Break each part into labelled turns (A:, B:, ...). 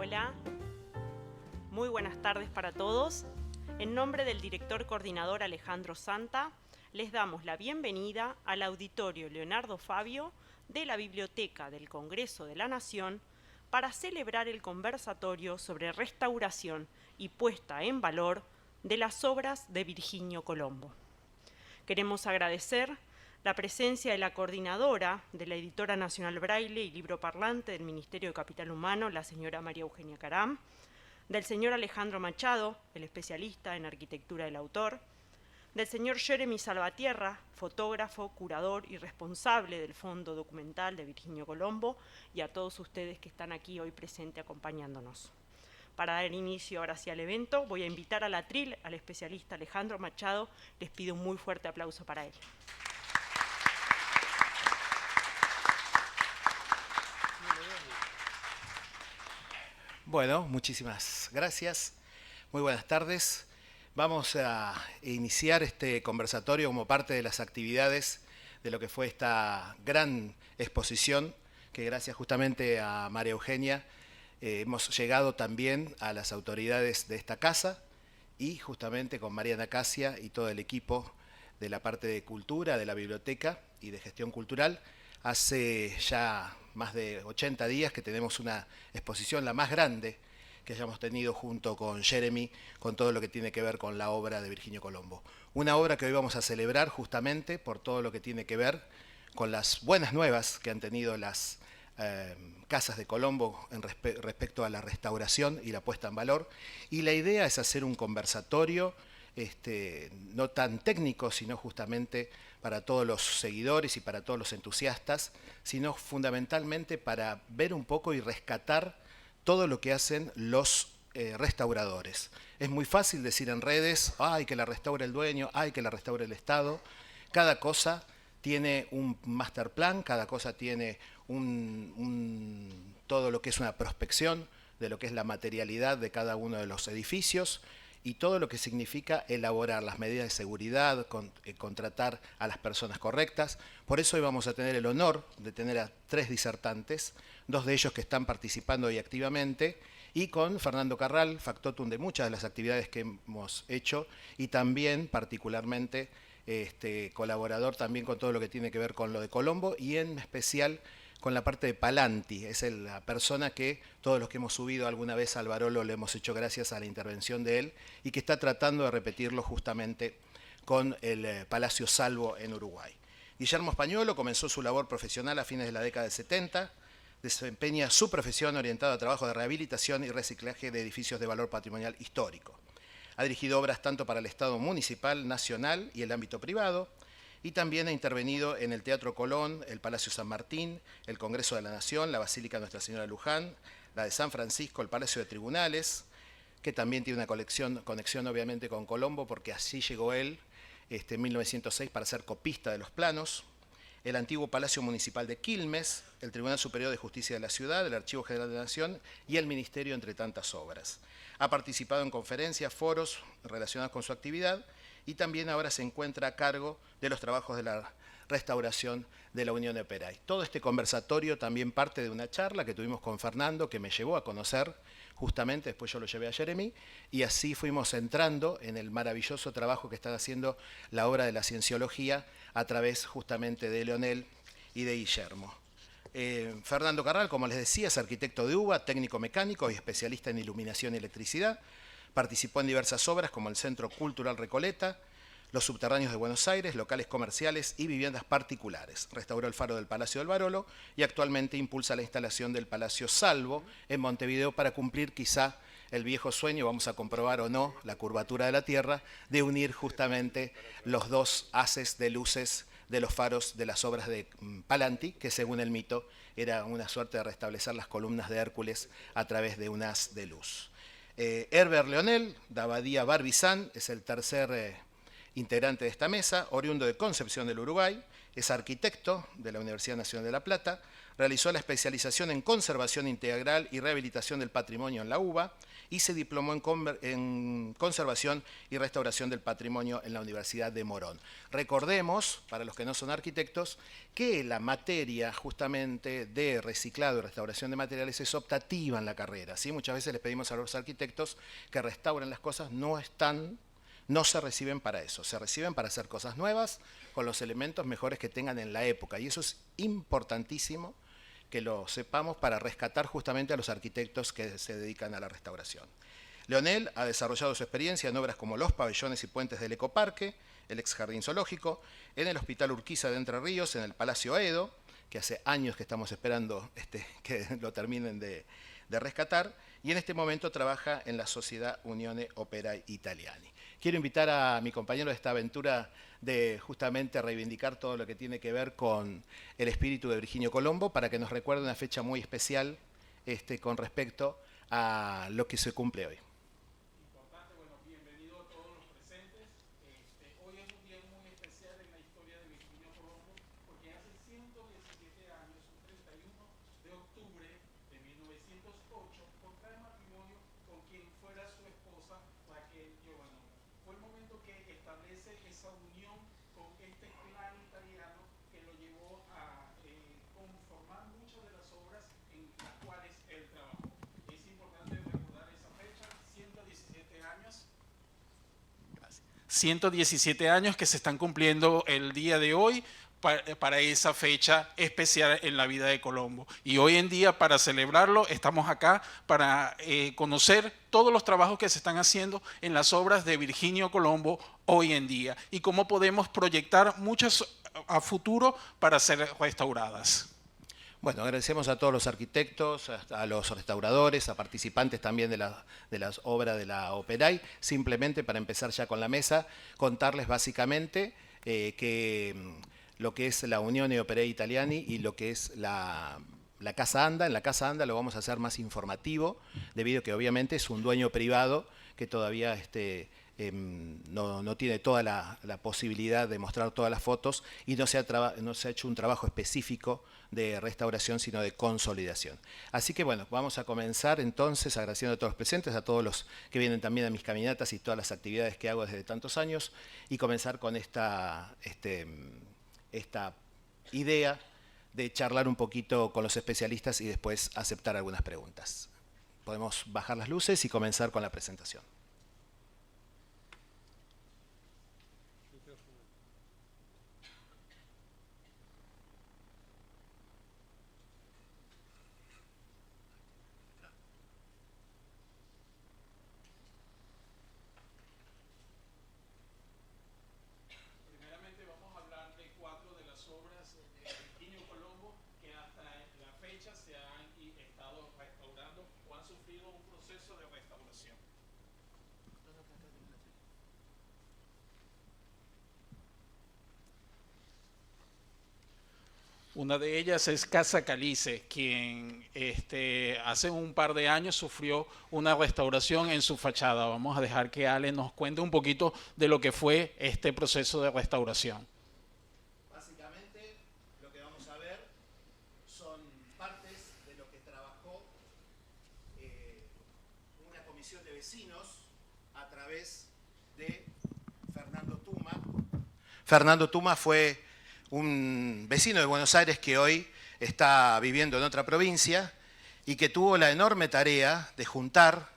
A: Hola, muy buenas tardes para todos. En nombre del director coordinador Alejandro Santa, les damos la bienvenida al Auditorio Leonardo Fabio de la Biblioteca del Congreso de la Nación para celebrar el conversatorio sobre restauración y puesta en valor de las obras de Virginio Colombo. Queremos agradecer la presencia de la coordinadora de la Editora Nacional Braille y Libro Parlante del Ministerio de Capital Humano, la señora María Eugenia Caram, del señor Alejandro Machado, el especialista en arquitectura del autor, del señor Jeremy Salvatierra, fotógrafo, curador y responsable del Fondo Documental de Virginio Colombo, y a todos ustedes que están aquí hoy presentes acompañándonos. Para dar inicio ahora sí al evento, voy a invitar al atril al especialista Alejandro Machado. Les pido un muy fuerte aplauso para él.
B: Bueno, muchísimas gracias. Muy buenas tardes. Vamos a iniciar este conversatorio como parte de las actividades de lo que fue esta gran exposición, que gracias justamente a María Eugenia hemos llegado también a las autoridades de esta casa y justamente con Mariana Casia y todo el equipo de la parte de cultura, de la biblioteca y de gestión cultural. Hace ya más de 80 días que tenemos una exposición, la más grande que hayamos tenido junto con Jeremy, con todo lo que tiene que ver con la obra de Virginio Colombo. Una obra que hoy vamos a celebrar justamente por todo lo que tiene que ver con las buenas nuevas que han tenido las casas de Colombo respecto a la restauración y la puesta en valor. Y la idea es hacer un conversatorio no tan técnico, sino justamente para todos los seguidores y para todos los entusiastas, sino fundamentalmente para ver un poco y rescatar todo lo que hacen los restauradores. Es muy fácil decir en redes, ¡ay, que la restaure el dueño! ¡Ay, que la restaure el Estado! Cada cosa tiene un master plan, cada cosa tiene todo lo que es una prospección de lo que es la materialidad de cada uno de los edificios, y todo lo que significa elaborar las medidas de seguridad, contratar a las personas correctas. Por eso hoy vamos a tener el honor de tener a 3 disertantes, 2 de ellos que están participando hoy activamente, y con Fernando Carral, factotum de muchas de las actividades que hemos hecho, y también particularmente colaborador también con todo lo que tiene que ver con lo de Colombo, y en especial con la parte de Palanti. Es la persona que todos los que hemos subido alguna vez al Barolo lo hemos hecho gracias a la intervención de él, y que está tratando de repetirlo justamente con el Palacio Salvo en Uruguay. Guillermo Españolo comenzó su labor profesional a fines de la década de 70, desempeña su profesión orientada a trabajo de rehabilitación y reciclaje de edificios de valor patrimonial histórico. Ha dirigido obras tanto para el Estado municipal, nacional y el ámbito privado, y también ha intervenido en el Teatro Colón, el Palacio San Martín, el Congreso de la Nación, la Basílica Nuestra Señora de Luján, la de San Francisco, el Palacio de Tribunales, que también tiene una conexión obviamente con Colombo, porque así llegó él en 1906 para ser copista de los planos, el antiguo Palacio Municipal de Quilmes, el Tribunal Superior de Justicia de la Ciudad, el Archivo General de la Nación y el Ministerio, entre tantas obras. Ha participado en conferencias, foros relacionados con su actividad, y también ahora se encuentra a cargo de los trabajos de la restauración de la Unión de Operay. Todo este conversatorio también parte de una charla que tuvimos con Fernando, que me llevó a conocer justamente, después yo lo llevé a Jeremy, y así fuimos entrando en el maravilloso trabajo que está haciendo la obra de la cienciología a través justamente de Leonel y de Guillermo. Fernando Carral, como les decía, es arquitecto de UBA, técnico mecánico y especialista en iluminación y electricidad. Participó en diversas obras como el Centro Cultural Recoleta, los subterráneos de Buenos Aires, locales comerciales y viviendas particulares. Restauró el faro del Palacio del Barolo y actualmente impulsa la instalación del Palacio Salvo en Montevideo para cumplir quizá el viejo sueño, vamos a comprobar o no la curvatura de la Tierra, de unir justamente los 2 haces de luces de los faros de las obras de Palanti, que según el mito era una suerte de restablecer las columnas de Hércules a través de un haz de luz. Herbert Leonel, de Abadía Barbizán, es el tercer integrante de esta mesa, oriundo de Concepción del Uruguay, es arquitecto de la Universidad Nacional de La Plata, realizó la especialización en conservación integral y rehabilitación del patrimonio en la UBA y se diplomó en conservación y restauración del patrimonio en la Universidad de Morón. Recordemos, para los que no son arquitectos, que la materia justamente de reciclado y restauración de materiales es optativa en la carrera, ¿sí? Muchas veces les pedimos a los arquitectos que restauren las cosas, no se reciben para eso, se reciben para hacer cosas nuevas con los elementos mejores que tengan en la época, y eso es importantísimo que lo sepamos para rescatar justamente a los arquitectos que se dedican a la restauración. Leonel ha desarrollado su experiencia en obras como los pabellones y puentes del Ecoparque, el ex Jardín Zoológico, en el Hospital Urquiza de Entre Ríos, en el Palacio Edo, que hace años que estamos esperando que lo terminen de rescatar, y en este momento trabaja en la Sociedad Unione Operai Italiani. Quiero invitar a mi compañero de esta aventura de justamente reivindicar todo lo que tiene que ver con el espíritu de Virginio Colombo para que nos recuerde una fecha muy especial con respecto a lo que se cumple hoy.
C: Importante, bueno, bienvenido a todos los presentes. Hoy es un día muy especial en la historia de Virginio Colombo porque hace 117 años, un 31 de octubre de 1908, contrae matrimonio con quien fuera su esposa, Raquel Giovannone. Fue el momento que establece esa unión con este clan italiano que lo llevó a conformar muchas de las obras en las cuales él trabajó. Es importante recordar esa fecha, 117 años. Gracias. 117 años que se están cumpliendo el día de hoy para esa fecha especial en la vida de Colombo. Y hoy en día, para celebrarlo, estamos acá para conocer todos los trabajos que se están haciendo en las obras de Virginio Colombo hoy en día y cómo podemos proyectar muchas a futuro para ser restauradas.
B: Bueno, agradecemos a todos los arquitectos, a los restauradores, a participantes también de las obras de la Operai. Simplemente para empezar ya con la mesa, contarles básicamente que lo que es la Unione Operai Italiani y lo que es la Casa Anda. En la Casa Anda lo vamos a hacer más informativo, debido a que obviamente es un dueño privado que todavía no tiene toda la posibilidad de mostrar todas las fotos y no se ha hecho un trabajo específico de restauración, sino de consolidación. Así que bueno, vamos a comenzar entonces agradeciendo a todos los presentes, a todos los que vienen también a mis caminatas y todas las actividades que hago desde tantos años, y comenzar con esta idea de charlar un poquito con los especialistas y después aceptar algunas preguntas. Podemos bajar las luces y comenzar con la presentación.
C: Una de ellas es Casa Calice, quien hace un par de años sufrió una restauración en su fachada. Vamos a dejar que Ale nos cuente un poquito de lo que fue este proceso de restauración.
B: Básicamente lo que vamos a ver son partes de lo que trabajó una comisión de vecinos a través de Fernando Tuma. Fernando Tuma fue un vecino de Buenos Aires que hoy está viviendo en otra provincia y que tuvo la enorme tarea de juntar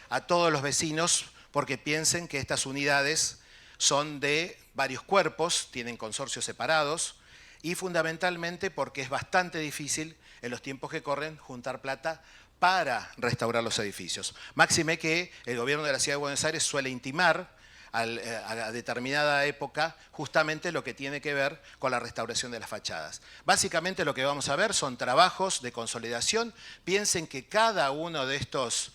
B: a todos los vecinos porque piensen que estas unidades son de varios cuerpos, tienen consorcios separados y fundamentalmente porque es bastante difícil en los tiempos que corren juntar plata para restaurar los edificios. Máxime que el gobierno de la Ciudad de Buenos Aires suele intimar a determinada época justamente lo que tiene que ver con la restauración de las fachadas. Básicamente lo que vamos a ver son trabajos de consolidación. Piensen que cada uno de estos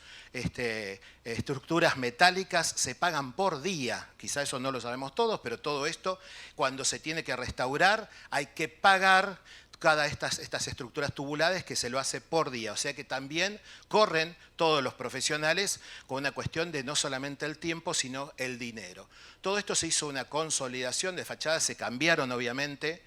B: estructuras metálicas se pagan por día. Quizá eso no lo sabemos todos, pero todo esto cuando se tiene que restaurar hay que pagar cada estas estructuras tubulares que se lo hace por día. O sea que también corren todos los profesionales con una cuestión de no solamente el tiempo, sino el dinero. Todo esto se hizo una consolidación de fachadas, se cambiaron obviamente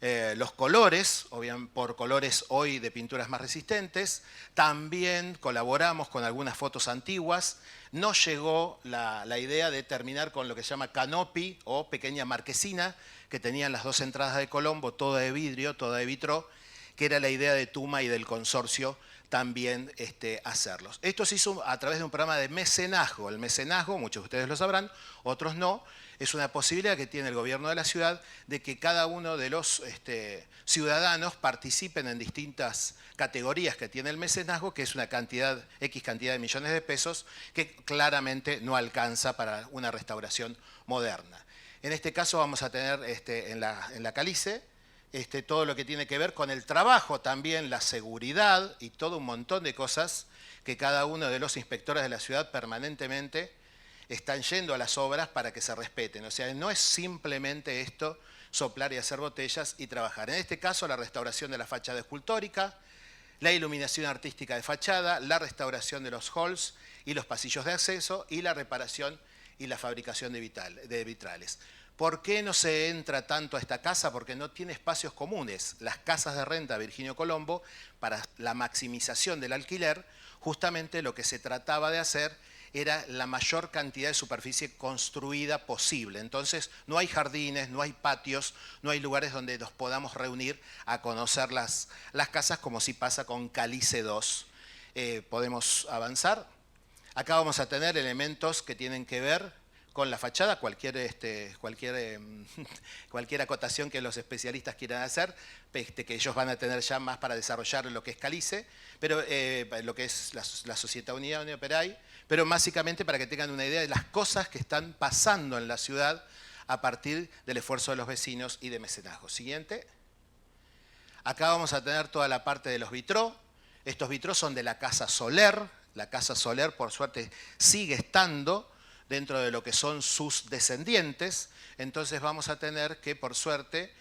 B: los colores, obviamente por colores hoy de pinturas más resistentes. También colaboramos con algunas fotos antiguas. No llegó la idea de terminar con lo que se llama canopy o pequeña marquesina, que tenían las dos entradas de Colombo, toda de vidrio, toda de vitró, que era la idea de Tuma y del consorcio también hacerlos. Esto se hizo a través de un programa de mecenazgo. El mecenazgo, muchos de ustedes lo sabrán, otros no, es una posibilidad que tiene el gobierno de la ciudad de que cada uno de los ciudadanos participen en distintas categorías que tiene el mecenazgo, que es una cantidad, X cantidad de millones de pesos, que claramente no alcanza para una restauración moderna. En este caso vamos a tener en la Calice todo lo que tiene que ver con el trabajo, también la seguridad y todo un montón de cosas que cada uno de los inspectores de la ciudad permanentemente están yendo a las obras para que se respeten. O sea, no es simplemente esto, soplar y hacer botellas y trabajar. En este caso, la restauración de la fachada escultórica, la iluminación artística de fachada, la restauración de los halls y los pasillos de acceso y la reparación y la fabricación de vitrales. ¿Por qué no se entra tanto a esta casa? Porque no tiene espacios comunes. Las casas de renta Virginio Colombo, para la maximización del alquiler, justamente lo que se trataba de hacer era la mayor cantidad de superficie construida posible. Entonces, no hay jardines, no hay patios, no hay lugares donde nos podamos reunir a conocer las casas, como sí pasa con Calice 2. ¿Podemos avanzar? Acá vamos a tener elementos que tienen que ver con la fachada, cualquier acotación que los especialistas quieran hacer, que ellos van a tener ya más para desarrollar lo que es Calice, pero lo que es la Società Unione Operai, pero básicamente para que tengan una idea de las cosas que están pasando en la ciudad a partir del esfuerzo de los vecinos y de mecenazgo. Siguiente. Acá vamos a tener toda la parte de los vitró. Estos vitrós son de la Casa Soler. La Casa Soler, por suerte, sigue estando dentro de lo que son sus descendientes. Entonces vamos a tener que, por suerte,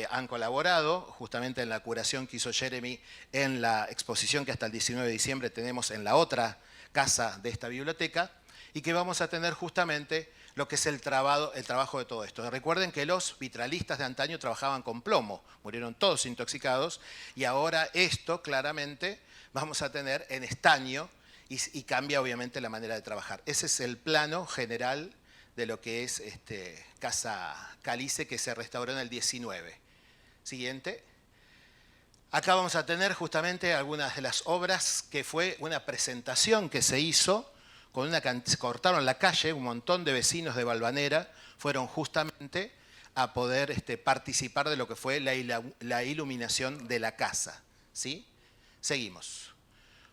B: han colaborado justamente en la curación que hizo Jeremy en la exposición que hasta el 19 de diciembre tenemos en la otra casa de esta biblioteca, y que vamos a tener justamente lo que es el trabajo de todo esto. Recuerden que los vitralistas de antaño trabajaban con plomo, murieron todos intoxicados, y ahora esto claramente vamos a tener en estaño, y cambia obviamente la manera de trabajar. Ese es el plano general de lo que es Casa Calice, que se restauró en el 19. Siguiente. Acá vamos a tener justamente algunas de las obras, que fue una presentación que se hizo, cortaron la calle, un montón de vecinos de Valvanera fueron justamente a poder participar de lo que fue la iluminación de la casa. ¿Sí? Seguimos.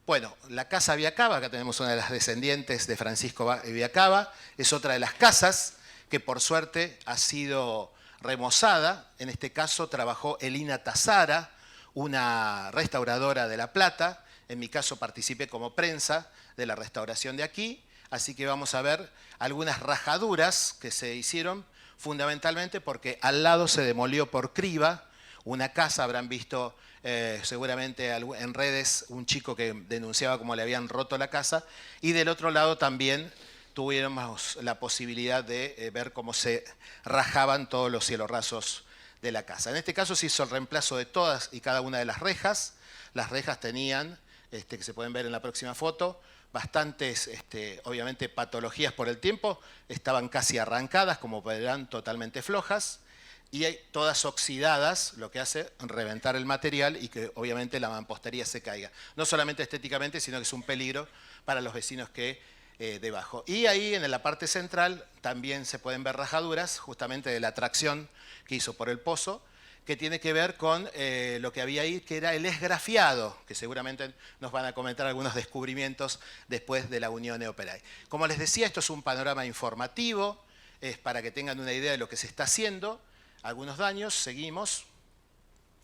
B: Bueno, la Casa Viacaba, acá tenemos una de las descendientes de Francisco Viacaba, es otra de las casas que por suerte ha sido remozada. En este caso trabajó Elina Tazara, una restauradora de La Plata. En mi caso participé como prensa de la restauración de aquí, así que vamos a ver algunas rajaduras que se hicieron, fundamentalmente porque al lado se demolió por criba una casa. Habrán visto seguramente en redes un chico que denunciaba cómo le habían roto la casa, y del otro lado también tuvimos la posibilidad de ver cómo se rajaban todos los cielorrasos de la casa. En este caso se hizo el reemplazo de todas y cada una de las rejas. Las rejas tenían, que se pueden ver en la próxima foto, bastantes, obviamente, patologías por el tiempo, estaban casi arrancadas, como verán, totalmente flojas, y todas oxidadas, lo que hace reventar el material y que obviamente la mampostería se caiga. No solamente estéticamente, sino que es un peligro para los vecinos que debajo. Y ahí en la parte central también se pueden ver rajaduras, justamente de la tracción que hizo por el pozo, que tiene que ver con lo que había ahí, que era el esgrafiado, que seguramente nos van a comentar algunos descubrimientos después de la Unione Operai. Como les decía, esto es un panorama informativo, es para que tengan una idea de lo que se está haciendo. Algunos daños, seguimos.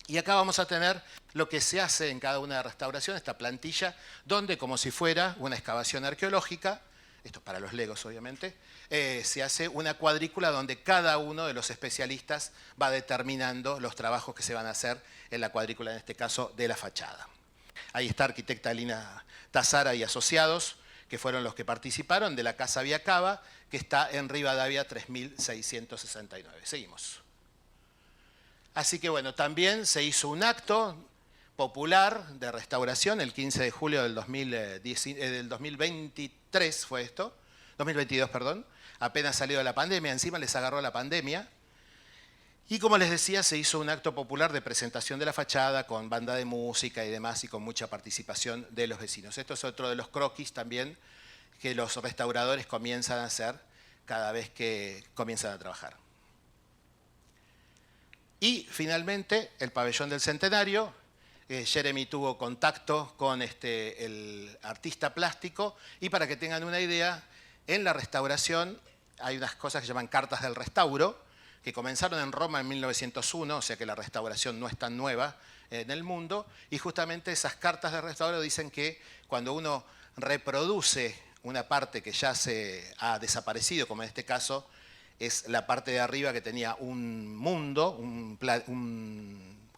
B: Y acá vamos a tener lo que se hace en cada una de las restauraciones, esta plantilla, donde como si fuera una excavación arqueológica, esto es para los legos obviamente, se hace una cuadrícula donde cada uno de los especialistas va determinando los trabajos que se van a hacer en la cuadrícula, en este caso de la fachada. Ahí está arquitecta Elina Tazara y asociados, que fueron los que participaron, de la Casa Viacaba, que está en Rivadavia 3669. Seguimos. Así que bueno, también se hizo un acto popular de restauración el 15 de julio del 2023 fue esto, 2022, perdón, apenas salió de la pandemia, encima les agarró la pandemia. Y como les decía, se hizo un acto popular de presentación de la fachada con banda de música y demás y con mucha participación de los vecinos. Esto es otro de los croquis también que los restauradores comienzan a hacer cada vez que comienzan a trabajar. Y finalmente, el pabellón del Centenario. Jeremy tuvo contacto con el artista plástico y para que tengan una idea, en la restauración hay unas cosas que se llaman cartas del restauro, que comenzaron en Roma en 1901, o sea que la restauración no es tan nueva en el mundo, y justamente esas cartas de restauro dicen que cuando uno reproduce una parte que ya se ha desaparecido, como en este caso es la parte de arriba que tenía un mundo, un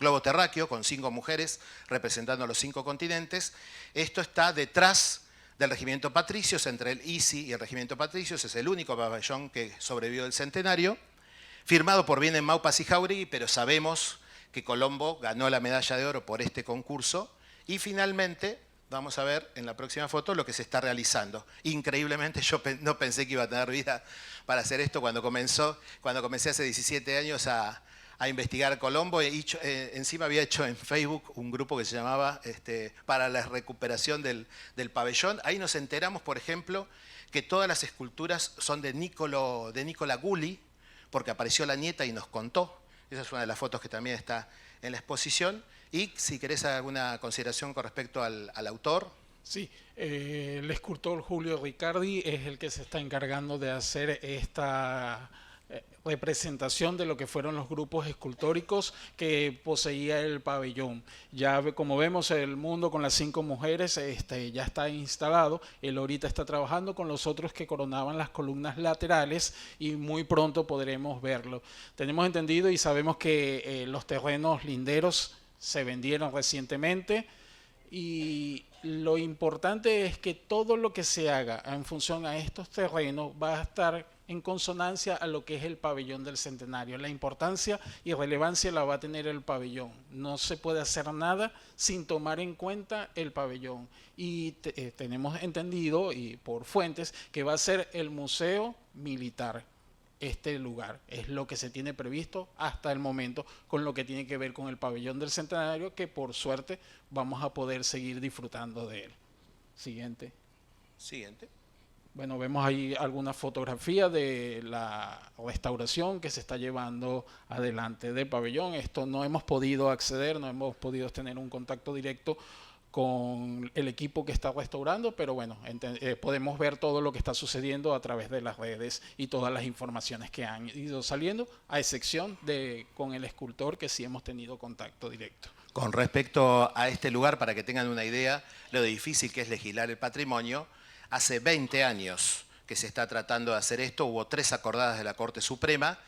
B: globo terráqueo con 5 mujeres representando los 5 continentes. Esto está detrás del Regimiento Patricios, entre el ISI y el Regimiento Patricios. Es el único pabellón que sobrevivió del Centenario, firmado por Vienen Maupas y Jauregui, pero sabemos que Colombo ganó la medalla de oro por este concurso. Y finalmente, vamos a ver en la próxima foto lo que se está realizando. Increíblemente, yo no pensé que iba a tener vida para hacer esto cuando comencé hace 17 años a investigar Colombo. Encima había hecho en Facebook un grupo que se llamaba para la recuperación del pabellón. Ahí nos enteramos, por ejemplo, que todas las esculturas son de Nicola Gulli, porque apareció la nieta y nos contó. Esa es una de las fotos que también está en la exposición. Y si querés alguna consideración con respecto al autor.
D: Sí, el escultor Julio Riccardi es el que se está encargando de hacer esta representación de lo que fueron los grupos escultóricos que poseía el pabellón. Ya como vemos, el mundo con las 5 mujeres ya está instalado. Él ahorita está trabajando con los otros que coronaban las columnas laterales y muy pronto podremos verlo. Tenemos entendido y sabemos que los terrenos linderos se vendieron recientemente y lo importante es que todo lo que se haga en función a estos terrenos va a estar en consonancia a lo que es el pabellón del Centenario. La importancia y relevancia la va a tener el pabellón. No se puede hacer nada sin tomar en cuenta el pabellón. Y tenemos entendido, y por fuentes, que va a ser el Museo Militar. Este lugar es lo que se tiene previsto hasta el momento con lo que tiene que ver con el pabellón del Centenario, que por suerte vamos a poder seguir disfrutando de él. Siguiente. Bueno, vemos ahí alguna fotografía de la restauración que se está llevando adelante del pabellón. Esto no hemos podido acceder, no hemos podido tener un contacto directo con el equipo que está restaurando, pero bueno, podemos ver todo lo que está sucediendo a través de las redes y todas las informaciones que han ido saliendo, a excepción con el escultor, que sí hemos tenido contacto directo.
B: Con respecto a este lugar, para que tengan una idea, lo difícil que es legislar el patrimonio, hace 20 años que se está tratando de hacer esto, hubo 3 acordadas de la Corte Suprema.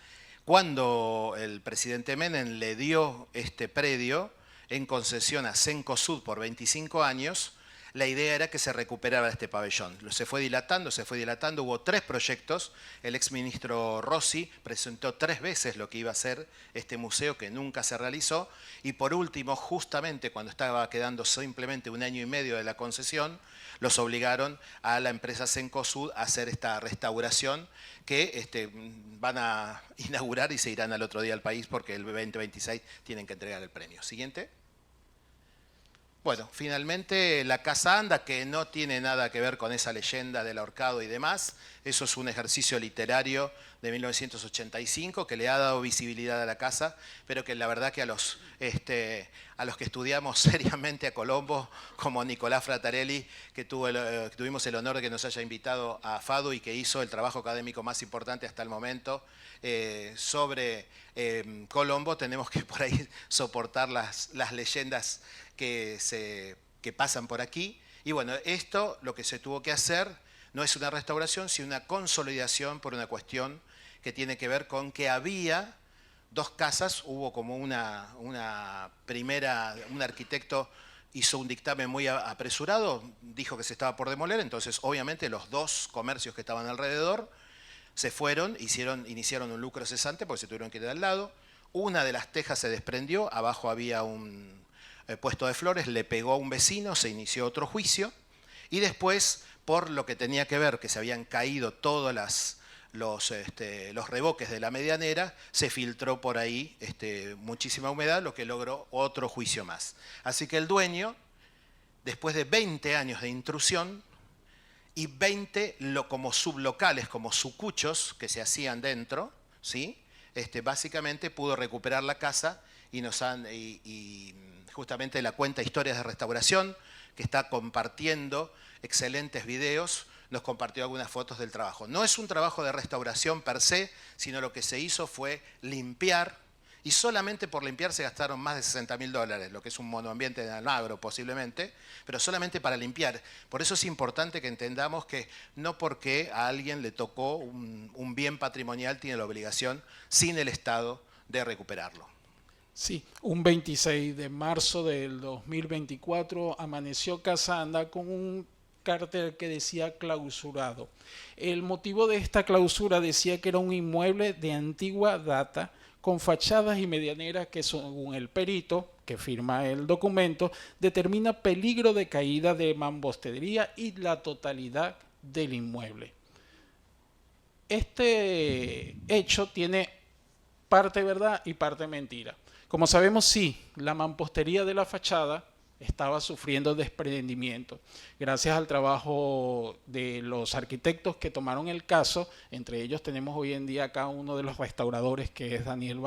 B: Cuando el presidente Menem le dio este predio en concesión a Cencosud por 25 años, la idea era que se recuperara este pabellón. Se fue dilatando, hubo 3 proyectos. El exministro Rossi presentó 3 veces lo que iba a ser este museo, que nunca se realizó. Y por último, justamente cuando estaba quedando simplemente 1 año y medio de la concesión, los obligaron a la empresa Cencosud a hacer esta restauración que van a inaugurar y se irán al otro día al país porque el 2026 tienen que entregar el premio. Siguiente. Bueno, finalmente la Casa Anda, que no tiene nada que ver con esa leyenda del ahorcado y demás. Eso es un ejercicio literario de 1985 que le ha dado visibilidad a la casa, pero que la verdad que a los que estudiamos seriamente a Colombo, como Nicolás Fratarelli, que tuvimos el honor de que nos haya invitado a FADU y que hizo el trabajo académico más importante hasta el momento sobre Colombo, tenemos que por ahí soportar las leyendas que pasan por aquí. Y bueno, esto lo que se tuvo que hacer no es una restauración, sino una consolidación por una cuestión que tiene que ver con que había 2 casas, hubo como un arquitecto hizo un dictamen muy apresurado, dijo que se estaba por demoler, entonces obviamente los 2 comercios que estaban alrededor se fueron, iniciaron un lucro cesante porque se tuvieron que ir de al lado. Una de las tejas se desprendió, abajo había un puesto de flores, le pegó a un vecino, se inició otro juicio y después, por lo que tenía que ver, que se habían caído todos los revoques de la medianera, se filtró por ahí muchísima humedad, lo que logró otro juicio más. Así que el dueño, después de 20 años de intrusión y 20 como sublocales, como sucuchos que se hacían dentro, ¿sí? Básicamente pudo recuperar la casa y justamente la cuenta Historias de Restauración, que está compartiendo excelentes videos, nos compartió algunas fotos del trabajo. No es un trabajo de restauración per se, sino lo que se hizo fue limpiar, y solamente por limpiar se gastaron más de $60.000, lo que es un monoambiente de Almagro posiblemente, pero solamente para limpiar. Por eso es importante que entendamos que no porque a alguien le tocó un bien patrimonial tiene la obligación, sin el Estado, de recuperarlo.
D: Sí, un 26 de marzo del 2024 amaneció Casa Anda con un cartel que decía clausurado. El motivo de esta clausura decía que era un inmueble de antigua data con fachadas y medianeras que, según el perito que firma el documento, determina peligro de caída de mampostería y la totalidad del inmueble. Este hecho tiene parte verdad y parte mentira. Como sabemos, sí, la mampostería de la fachada estaba sufriendo desprendimiento. Gracias al trabajo de los arquitectos que tomaron el caso, entre ellos tenemos hoy en día acá uno de los restauradores, que es Daniel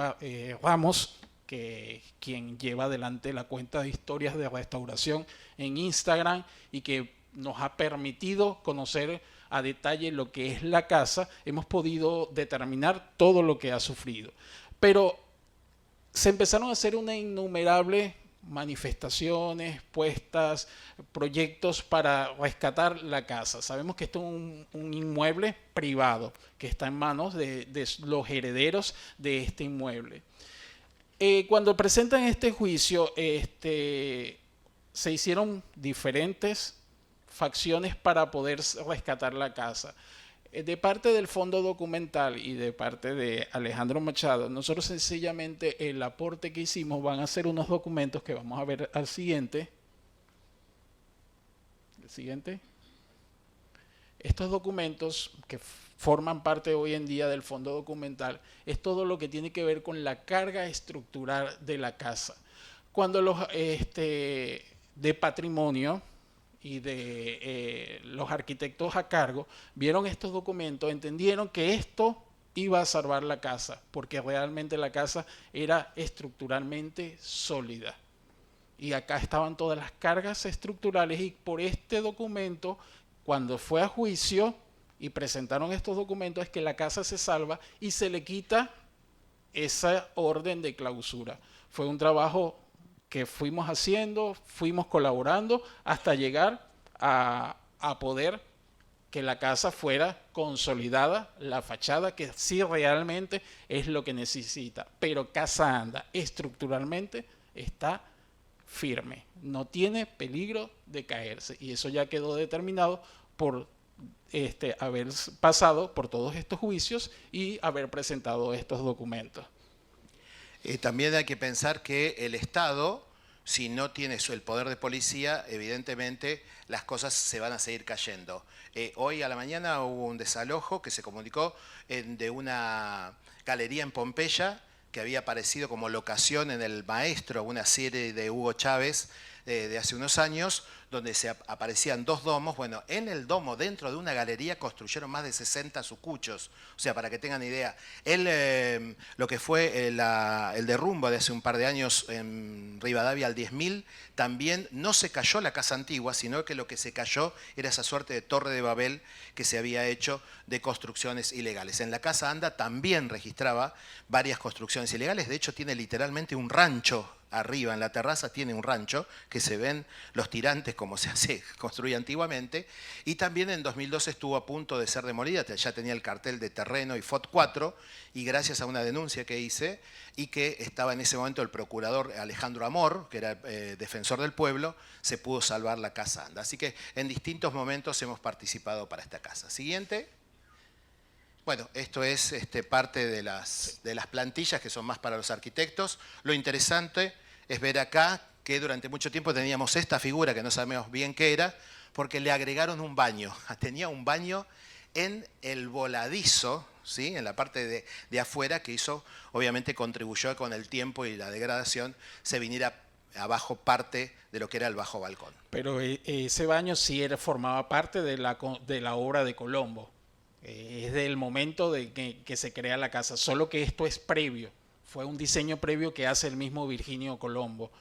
D: Ramos, quien lleva adelante la cuenta de Historias de Restauración en Instagram y que nos ha permitido conocer a detalle lo que es la casa. Hemos podido determinar todo lo que ha sufrido. Pero se empezaron a hacer una innumerable manifestaciones, puestas, proyectos para rescatar la casa. Sabemos que esto es un inmueble privado que está en manos de los herederos de este inmueble. Cuando presentan este juicio, se hicieron diferentes facciones para poder rescatar la casa. De parte del Fondo Documental y de parte de Alejandro Machado, nosotros sencillamente el aporte que hicimos van a ser unos documentos que vamos a ver al siguiente. El siguiente. Estos documentos que forman parte hoy en día del Fondo Documental es todo lo que tiene que ver con la carga estructural de la casa. Cuando los de patrimonio y de los arquitectos a cargo vieron estos documentos, entendieron que esto iba a salvar la casa, porque realmente la casa era estructuralmente sólida. Y acá estaban todas las cargas estructurales, y por este documento, cuando fue a juicio y presentaron estos documentos, es que la casa se salva y se le quita esa orden de clausura. Fue un trabajo que fuimos haciendo, fuimos colaborando hasta llegar a poder que la casa fuera consolidada, la fachada, que sí realmente es lo que necesita. Pero Casa Anda estructuralmente está firme, no tiene peligro de caerse, y eso ya quedó determinado por haber pasado por todos estos juicios y haber presentado estos documentos.
B: También hay que pensar que el Estado, si no tiene el poder de policía, evidentemente las cosas se van a seguir cayendo. Hoy a la mañana hubo un desalojo que se comunicó de una galería en Pompeya que había aparecido como locación en El Maestro, una serie de Hugo Chávez de hace unos años, donde se aparecían dos domos. Bueno, en el domo, dentro de una galería, construyeron más de 60 sucuchos. O sea, para que tengan idea, lo que fue el derrumbo de hace un par de años en Rivadavia al 10.000, también no se cayó la casa antigua, sino que lo que se cayó era esa suerte de torre de Babel que se había hecho de construcciones ilegales. En la Casa Anda también registraba varias construcciones ilegales. De hecho, tiene literalmente un rancho arriba, en la terraza tiene un rancho que se ven los tirantes como se construía antiguamente, y también en 2012 estuvo a punto de ser demolida, ya tenía el cartel de terreno y FOT 4, y gracias a una denuncia que hice, y que estaba en ese momento el procurador Alejandro Amor, que era defensor del pueblo, se pudo salvar la Casa Anda. Así que en distintos momentos hemos participado para esta casa. Siguiente. Bueno, esto es parte de las plantillas que son más para los arquitectos. Lo interesante es ver acá que durante mucho tiempo teníamos esta figura que no sabemos bien qué era, porque le agregaron un baño. Tenía un baño en el voladizo, ¿sí? En la parte de afuera, que obviamente contribuyó con el tiempo y la degradación, se viniera abajo parte de lo que era el bajo balcón.
D: Pero ese baño sí formaba parte de la obra de Colombo. Es del momento de que se crea la casa, solo que esto es previo. Fue un diseño previo que hace el mismo Virginio Colombo,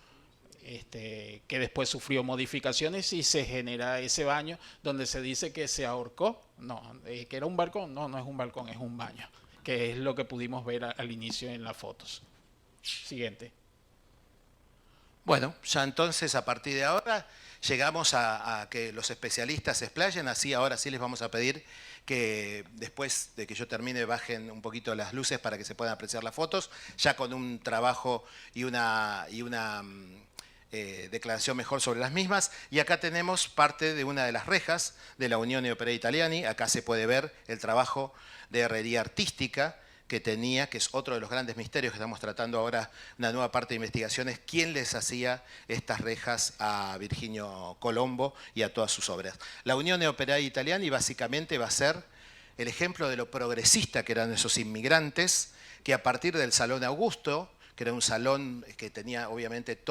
D: que después sufrió modificaciones y se genera ese baño donde se dice que se ahorcó. No, que era un balcón. No, no es un balcón, es un baño, que es lo que pudimos ver al inicio en las fotos. Siguiente.
B: Bueno, ya entonces a partir de ahora llegamos a que los especialistas se explayen, así ahora sí les vamos a pedir que después de que yo termine bajen un poquito las luces para que se puedan apreciar las fotos, ya con un trabajo y una declaración mejor sobre las mismas. Y acá tenemos parte de una de las rejas de la Unione Operae Italiane. Acá se puede ver el trabajo de herrería artística que tenía, que es otro de los grandes misterios que estamos tratando ahora, una nueva parte de investigaciones, quién les hacía estas rejas a Virginio Colombo y a todas sus obras. La Unione Operae Italiane básicamente va a ser el ejemplo de lo progresista que eran esos inmigrantes, que a partir del Salón Augusto, que era un salón que tenía obviamente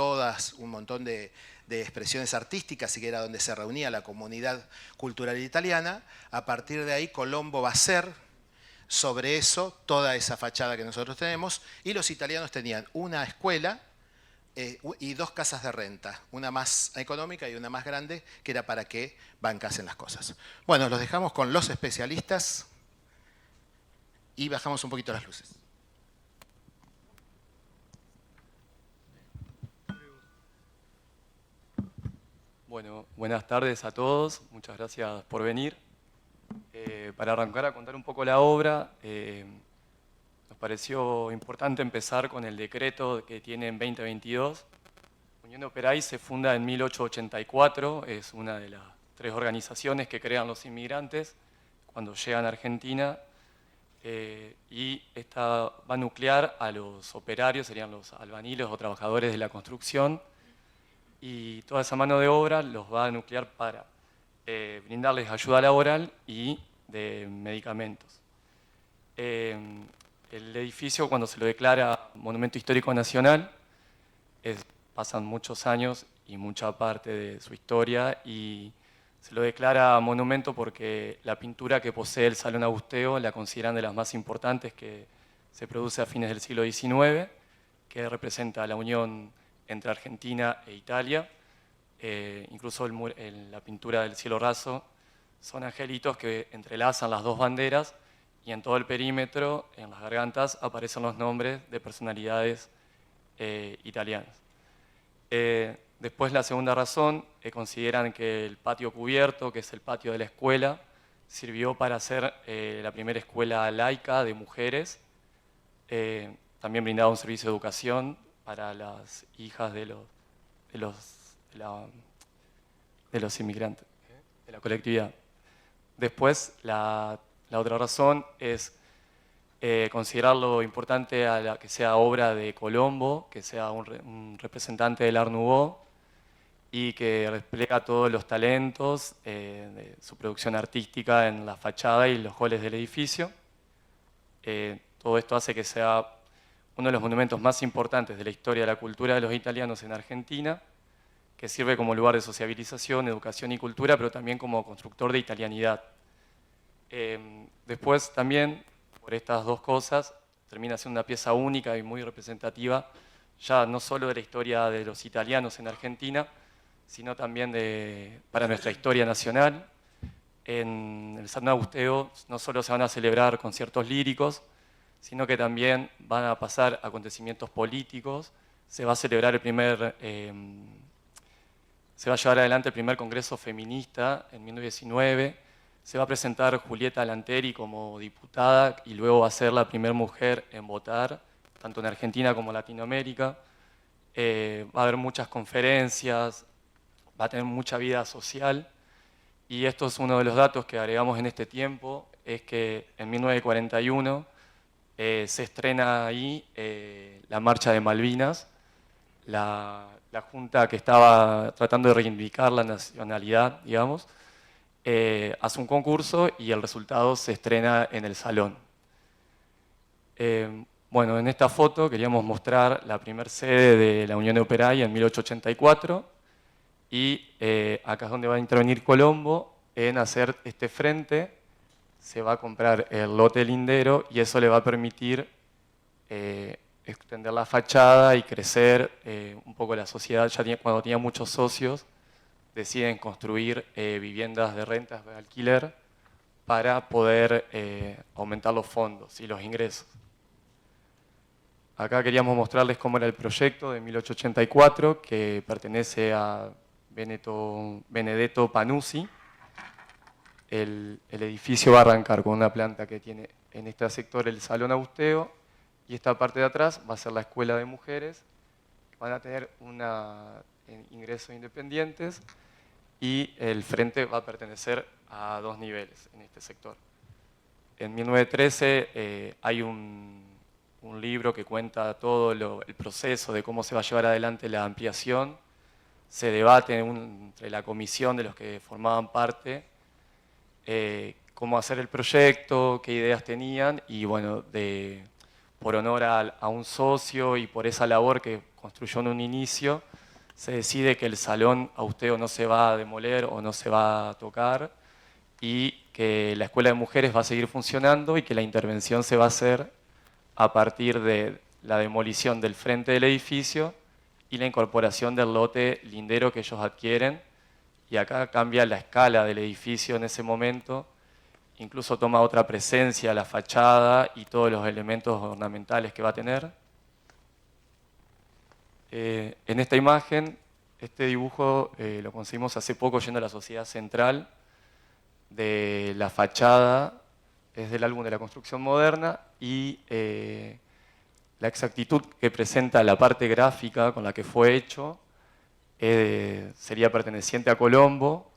B: un montón de expresiones artísticas y que era donde se reunía la comunidad cultural italiana, a partir de ahí Colombo va a ser sobre eso toda esa fachada que nosotros tenemos, y los italianos tenían una escuela y dos casas de renta, una más económica y una más grande, que era para que bancasen las cosas. Bueno, los dejamos con los especialistas y bajamos un poquito las luces.
E: Bueno, buenas tardes a todos, muchas gracias por venir. Para arrancar a contar un poco la obra, nos pareció importante empezar con el decreto que tiene en 2022. Unione Operae se funda en 1884, es una de las 3 organizaciones que crean los inmigrantes cuando llegan a Argentina, y esta va a nuclear a los operarios, serían los albañiles o trabajadores de la construcción, y toda esa mano de obra los va a nuclear para brindarles ayuda laboral y de medicamentos. El edificio, cuando se lo declara Monumento Histórico Nacional, pasan muchos años y mucha parte de su historia, y se lo declara monumento porque la pintura que posee el Salón Augusteo la consideran de las más importantes que se produce a fines del siglo XIX, que representa la unión entre Argentina e Italia. Incluso la pintura del cielo raso son angelitos que entrelazan las dos banderas, y en todo el perímetro, en las gargantas, aparecen los nombres de personalidades italianas. Después, la segunda razón, consideran que el patio cubierto, que es el patio de la escuela, sirvió para hacer la primera escuela laica de mujeres. También brindaba un servicio de educación para las hijas de los inmigrantes, de la colectividad. Después, la otra razón es considerarlo importante a la que sea obra de Colombo, que sea un representante del Art Nouveau y que despliega todos los talentos de su producción artística en la fachada y los halls del edificio. Todo esto hace que sea uno de los monumentos más importantes de la historia de la cultura de los italianos en Argentina, que sirve como lugar de sociabilización, educación y cultura, pero también como constructor de italianidad. Después también, por estas dos cosas, termina siendo una pieza única y muy representativa, ya no solo de la historia de los italianos en Argentina, sino también para nuestra historia nacional. En el Salón Augusteo no solo se van a celebrar conciertos líricos, sino que también van a pasar acontecimientos políticos. Se va a celebrar se va a llevar adelante el primer congreso feminista en 1919. Se va a presentar Julieta Lanteri como diputada y luego va a ser la primera mujer en votar, tanto en Argentina como en Latinoamérica. Va a haber muchas conferencias, va a tener mucha vida social, y esto es uno de los datos que agregamos en este tiempo. es que en 1941 se estrena ahí la Marcha de Malvinas, la junta que estaba tratando de reivindicar la nacionalidad, digamos, hace un concurso y el resultado se estrena en el salón. Bueno, en esta foto queríamos mostrar la primer sede de la Unión Operaia en 1884 y acá es donde va a intervenir Colombo en hacer este frente. Se va a comprar el lote lindero y eso le va a permitir extender la fachada y crecer un poco la sociedad. Ya cuando tenía muchos socios, deciden construir viviendas de rentas de alquiler para poder aumentar los fondos y los ingresos. Acá queríamos mostrarles cómo era el proyecto de 1884, que pertenece a Benedetto Panuzzi. El edificio va a arrancar con una planta que tiene en este sector el Salón Austeo, y esta parte de atrás va a ser la Escuela de Mujeres. Van a tener ingresos independientes y el frente va a pertenecer a 2 niveles en este sector. En 1913 hay un libro que cuenta todo el proceso de cómo se va a llevar adelante la ampliación. Se debate entre la comisión de los que formaban parte cómo hacer el proyecto, qué ideas tenían, y bueno, por honor a un socio y por esa labor que construyó en un inicio, se decide que el Salón Austeo no se va a demoler o no se va a tocar y que la Escuela de Mujeres va a seguir funcionando y que la intervención se va a hacer a partir de la demolición del frente del edificio y la incorporación del lote lindero que ellos adquieren. Y acá cambia la escala del edificio en ese momento, incluso toma otra presencia la fachada y todos los elementos ornamentales que va a tener. En esta imagen, este dibujo lo conseguimos hace poco yendo a la Sociedad Central de la fachada, es del álbum de la construcción moderna, y la exactitud que presenta la parte gráfica con la que fue hecho sería perteneciente a Colombo.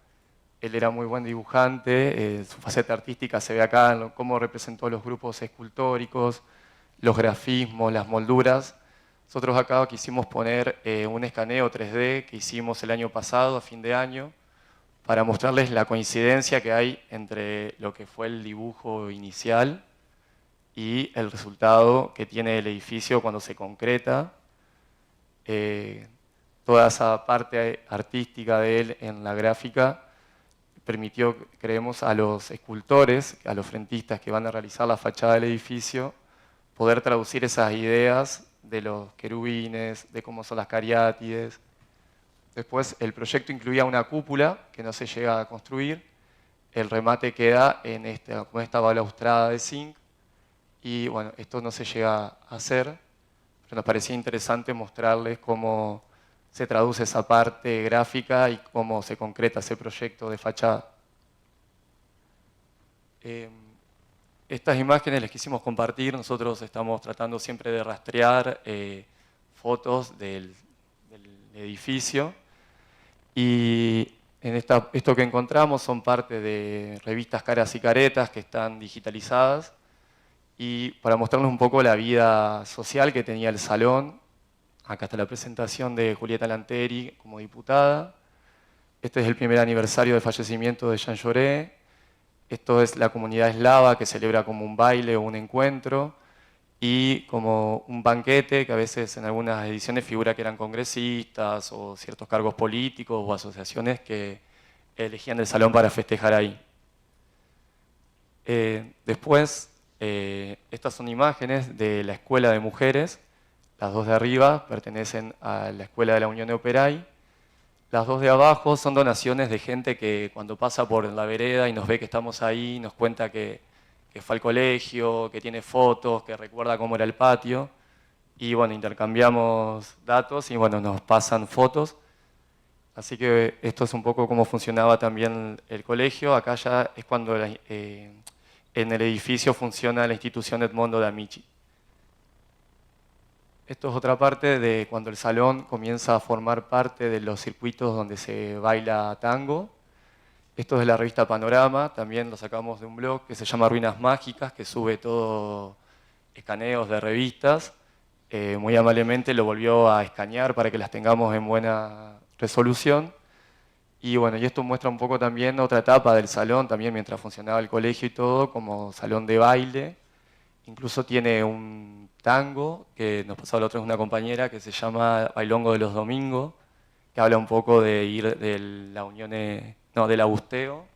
E: Él era muy buen dibujante, su faceta artística se ve acá en cómo representó los grupos escultóricos, los grafismos, las molduras. Nosotros acá quisimos poner un escaneo 3D que hicimos el año pasado, a fin de año, para mostrarles la coincidencia que hay entre lo que fue el dibujo inicial y el resultado que tiene el edificio cuando se concreta. Toda esa parte artística de él en la gráfica permitió, creemos, a los escultores, a los frentistas que van a realizar la fachada del edificio, poder traducir esas ideas de los querubines, de cómo son las cariátides. Después el proyecto incluía una cúpula que no se llega a construir. El remate queda con esta balaustrada de zinc. Y bueno, esto no se llega a hacer, pero nos parecía interesante mostrarles cómo se traduce esa parte gráfica y cómo se concreta ese proyecto de fachada. Estas imágenes les quisimos compartir. Nosotros estamos tratando siempre de rastrear fotos del edificio, y esto que encontramos son parte de revistas Caras y Caretas que están digitalizadas, y para mostrarles un poco la vida social que tenía el salón. Acá está la presentación de Julieta Lanteri como diputada. Este es el primer aniversario del fallecimiento de Jean Jaurès. Esto es la comunidad eslava que celebra como un baile o un encuentro, y como un banquete que a veces en algunas ediciones figura que eran congresistas o ciertos cargos políticos o asociaciones que elegían el salón para festejar ahí. Después, estas son imágenes de la Escuela de Mujeres. Las 2 de arriba pertenecen a la Escuela de la Unión Operaia. Las 2 de abajo son donaciones de gente que cuando pasa por la vereda y nos ve que estamos ahí, nos cuenta que fue al colegio, que tiene fotos, que recuerda cómo era el patio. Y bueno, intercambiamos datos y bueno, nos pasan fotos. Así que esto es un poco cómo funcionaba también el colegio. Acá ya es cuando en el edificio funciona la institución Edmondo de Amici. Esto es otra parte de cuando el salón comienza a formar parte de los circuitos donde se baila tango. Esto es de la revista Panorama, también lo sacamos de un blog que se llama Ruinas Mágicas, que sube todo escaneos de revistas. Muy amablemente lo volvió a escanear para que las tengamos en buena resolución. Y bueno, y esto muestra un poco también otra etapa del salón, también mientras funcionaba el colegio y todo, como salón de baile. Incluso tiene un tango, que nos pasó la otra vez una compañera, que se llama Bailongo de los Domingos, que habla un poco de ir de la unión, no, del Agusteo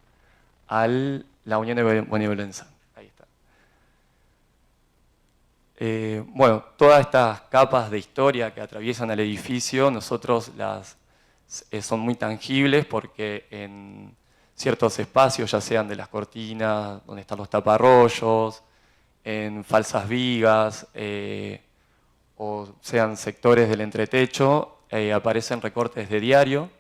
E: a la unión de benevolencia. Ahí está. Bueno, todas estas capas de historia que atraviesan el edificio, nosotros son muy tangibles porque en ciertos espacios, ya sean de las cortinas, donde están los taparrollos, en falsas vigas, o sean sectores del entretecho, aparecen recortes de diario.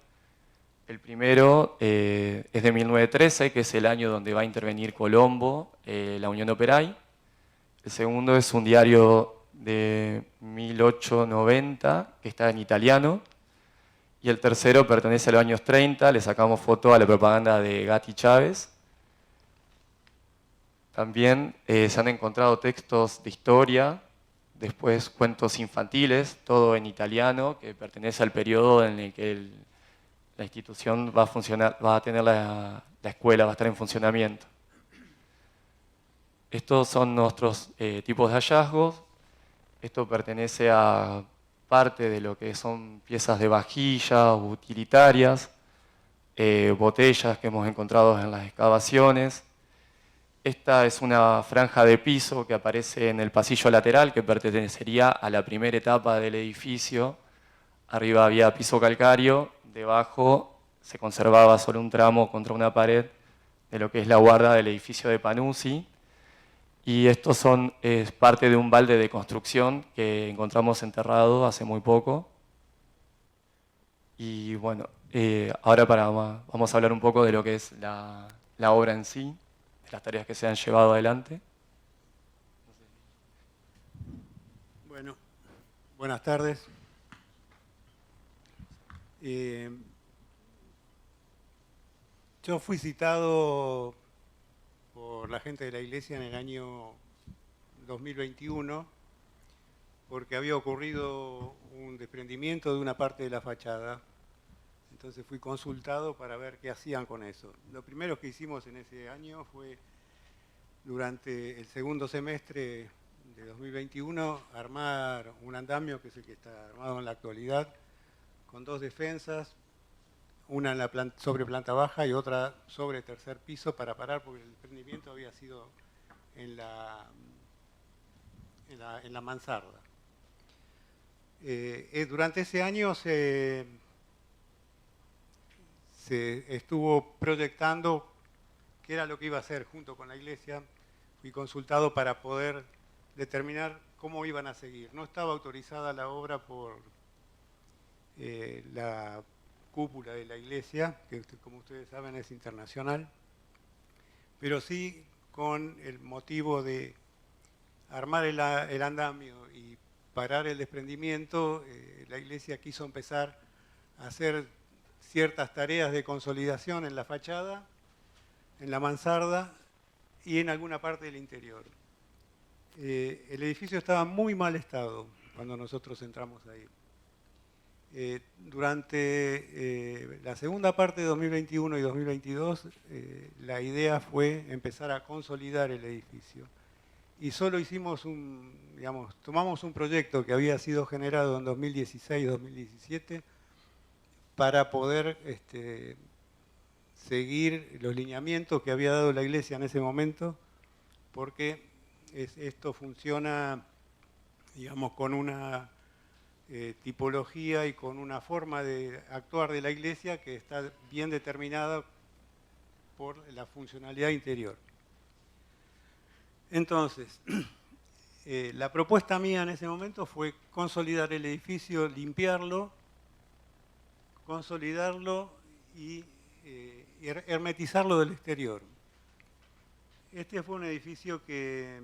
E: El primero es de 1913, que es el año donde va a intervenir Colombo, la Unión Operaí. El segundo es un diario de 1890, que está en italiano. Y el tercero pertenece a los años 30, le sacamos foto a la propaganda de Gatti Chávez. También se han encontrado textos de historia, después cuentos infantiles, todo en italiano, que pertenece al periodo en el que la institución va a funcionar, va a tener la escuela, va a estar en funcionamiento. Estos son nuestros tipos de hallazgos. Esto pertenece a parte de lo que son piezas de vajilla, utilitarias, botellas que hemos encontrado en las excavaciones. Esta es una franja de piso que aparece en el pasillo lateral, que pertenecería a la primera etapa del edificio. Arriba había piso calcáreo, debajo se conservaba solo un tramo contra una pared de lo que es la guarda del edificio de Panuzzi. Y estos es parte de un balde de construcción que encontramos enterrado hace muy poco. Y bueno, ahora vamos a hablar un poco de lo que es la obra en sí, de las tareas que se han llevado adelante.
F: Bueno, buenas tardes. Yo fui citado por la gente de la iglesia en el año 2021 porque había ocurrido un desprendimiento de una parte de la fachada. Entonces fui consultado para ver qué hacían con eso. Lo primero que hicimos en ese año fue, durante el segundo semestre de 2021, armar un andamio, que es el que está armado en la actualidad, con dos defensas, una sobre planta baja y otra sobre tercer piso para parar, porque el desprendimiento había sido en la mansarda. Durante ese año se estuvo proyectando qué era lo que iba a hacer junto con la iglesia. Fui consultado para poder determinar cómo iban a seguir. No estaba autorizada la obra por la cúpula de la iglesia, que como ustedes saben es internacional, pero sí con el motivo de armar el andamio y parar el desprendimiento. La iglesia quiso empezar a hacer ciertas tareas de consolidación en la fachada, en la mansarda y en alguna parte del interior. El edificio estaba en muy mal estado cuando nosotros entramos ahí. Durante la segunda parte de 2021 y 2022, la idea fue empezar a consolidar el edificio. Y solo hicimos tomamos un proyecto que había sido generado en 2016-2017 para poder seguir los lineamientos que había dado la iglesia en ese momento, porque esto funciona, digamos, con una tipología y con una forma de actuar de la iglesia que está bien determinada por la funcionalidad interior. Entonces, la propuesta mía en ese momento fue consolidar el edificio, limpiarlo, consolidarlo y hermetizarlo del exterior. Este fue un edificio que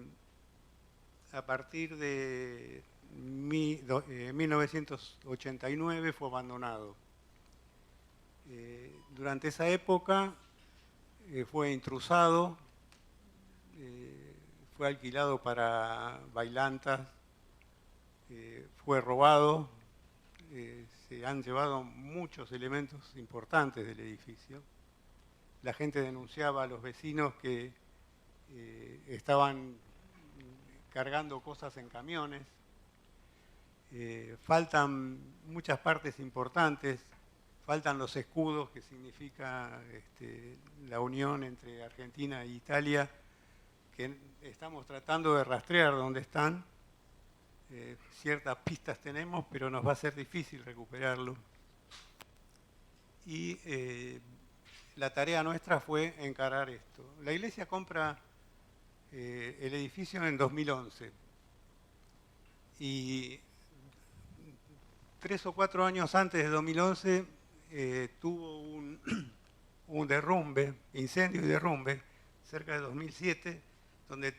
F: a partir de 1989 fue abandonado. Durante esa época fue intrusado, fue alquilado para bailantas, fue robado, se han llevado muchos elementos importantes del edificio. La gente denunciaba a los vecinos que estaban cargando cosas en camiones. Faltan muchas partes importantes, faltan los escudos, que significa la unión entre Argentina e Italia, que estamos tratando de rastrear dónde están. Ciertas pistas tenemos, pero nos va a ser difícil recuperarlo. Y la tarea nuestra fue encarar esto. La iglesia compra el edificio en 2011 y 3 o 4 años antes de 2011 tuvo un derrumbe, incendio y derrumbe, cerca de 2007, donde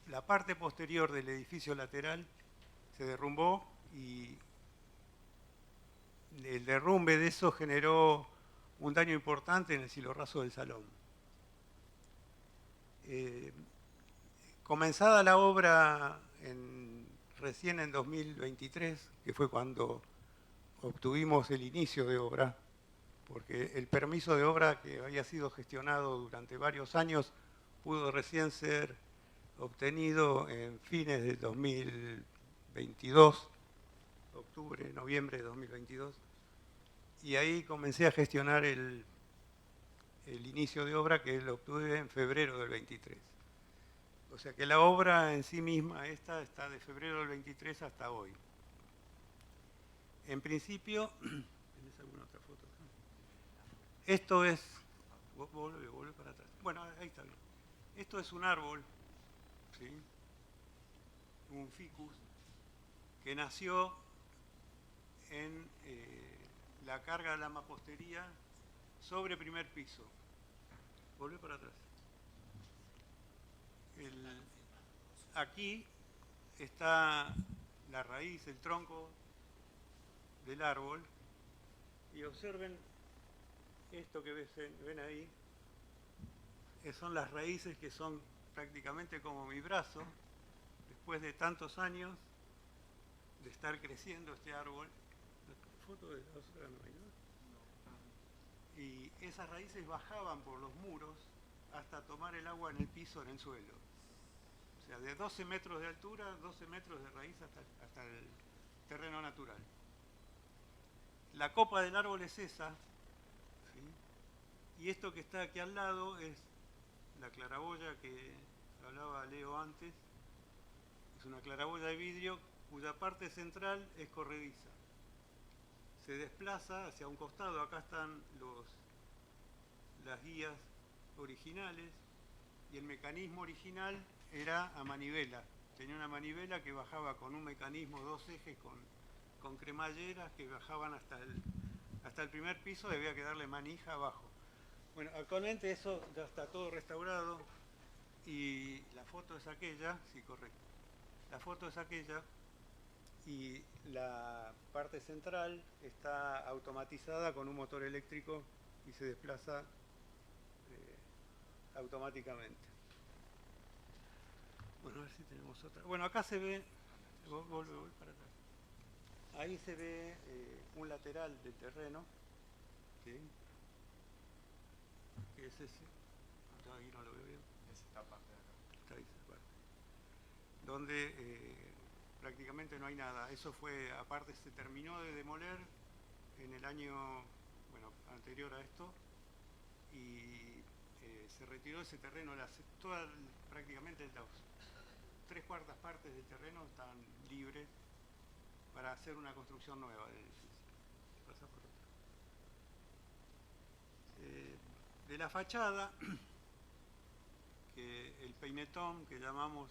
F: la parte posterior del edificio lateral se derrumbó y el derrumbe de eso generó un daño importante en el cielorraso del salón. Comenzada la obra recién en 2023, que fue cuando obtuvimos el inicio de obra, porque el permiso de obra que había sido gestionado durante varios años pudo recién ser obtenido en fines de 2022, octubre, noviembre de 2022, y ahí comencé a gestionar el inicio de obra, que lo obtuve en febrero del 23. O sea que la obra en sí misma, esta está de febrero del 23 hasta hoy. En principio, ¿tenés alguna otra foto acá? Esto es, volve para atrás. Bueno, ahí está bien. Esto es un árbol, ¿sí? Un ficus, que nació en la carga de la mampostería sobre primer piso. Volve para atrás. Aquí está la raíz, el tronco del árbol, y observen esto que ven ahí, que son las raíces que son prácticamente como mi brazo, después de tantos años de estar creciendo este árbol. La foto de la otra no hay, ¿no? Y esas raíces bajaban por los muros hasta tomar el agua en el piso, en el suelo. O sea, de 12 metros de altura, 12 metros de raíz hasta el terreno natural. La copa del árbol es esa, ¿sí? Y esto que está aquí al lado es la claraboya que hablaba Leo antes. Es una claraboya de vidrio cuya parte central es corrediza. Se desplaza hacia un costado, acá están las guías originales, y el mecanismo original era a manivela. Tenía una manivela que bajaba con un mecanismo, 2 ejes con cremalleras que bajaban hasta el primer piso, y había que darle manija abajo. Bueno, actualmente eso ya está todo restaurado, y la foto es aquella, sí, correcto. La foto es aquella, y la parte central está automatizada con un motor eléctrico y se desplaza automáticamente. Bueno, a ver si tenemos otra. Bueno, acá se ve, vuelve para atrás. Ahí se ve un lateral del terreno, ¿sí? ¿Qué es ese? No, ahí no lo veo bien.
E: Es esta parte de acá.
F: Está ahí esa parte. Donde prácticamente no hay nada. Eso fue, aparte se terminó de demoler en el año, bueno, anterior a esto, y se retiró ese terreno, prácticamente las 3/4 partes del terreno están libres para hacer una construcción nueva del edificio. Pasa por otro. De la fachada, que el peinetón que llamamos,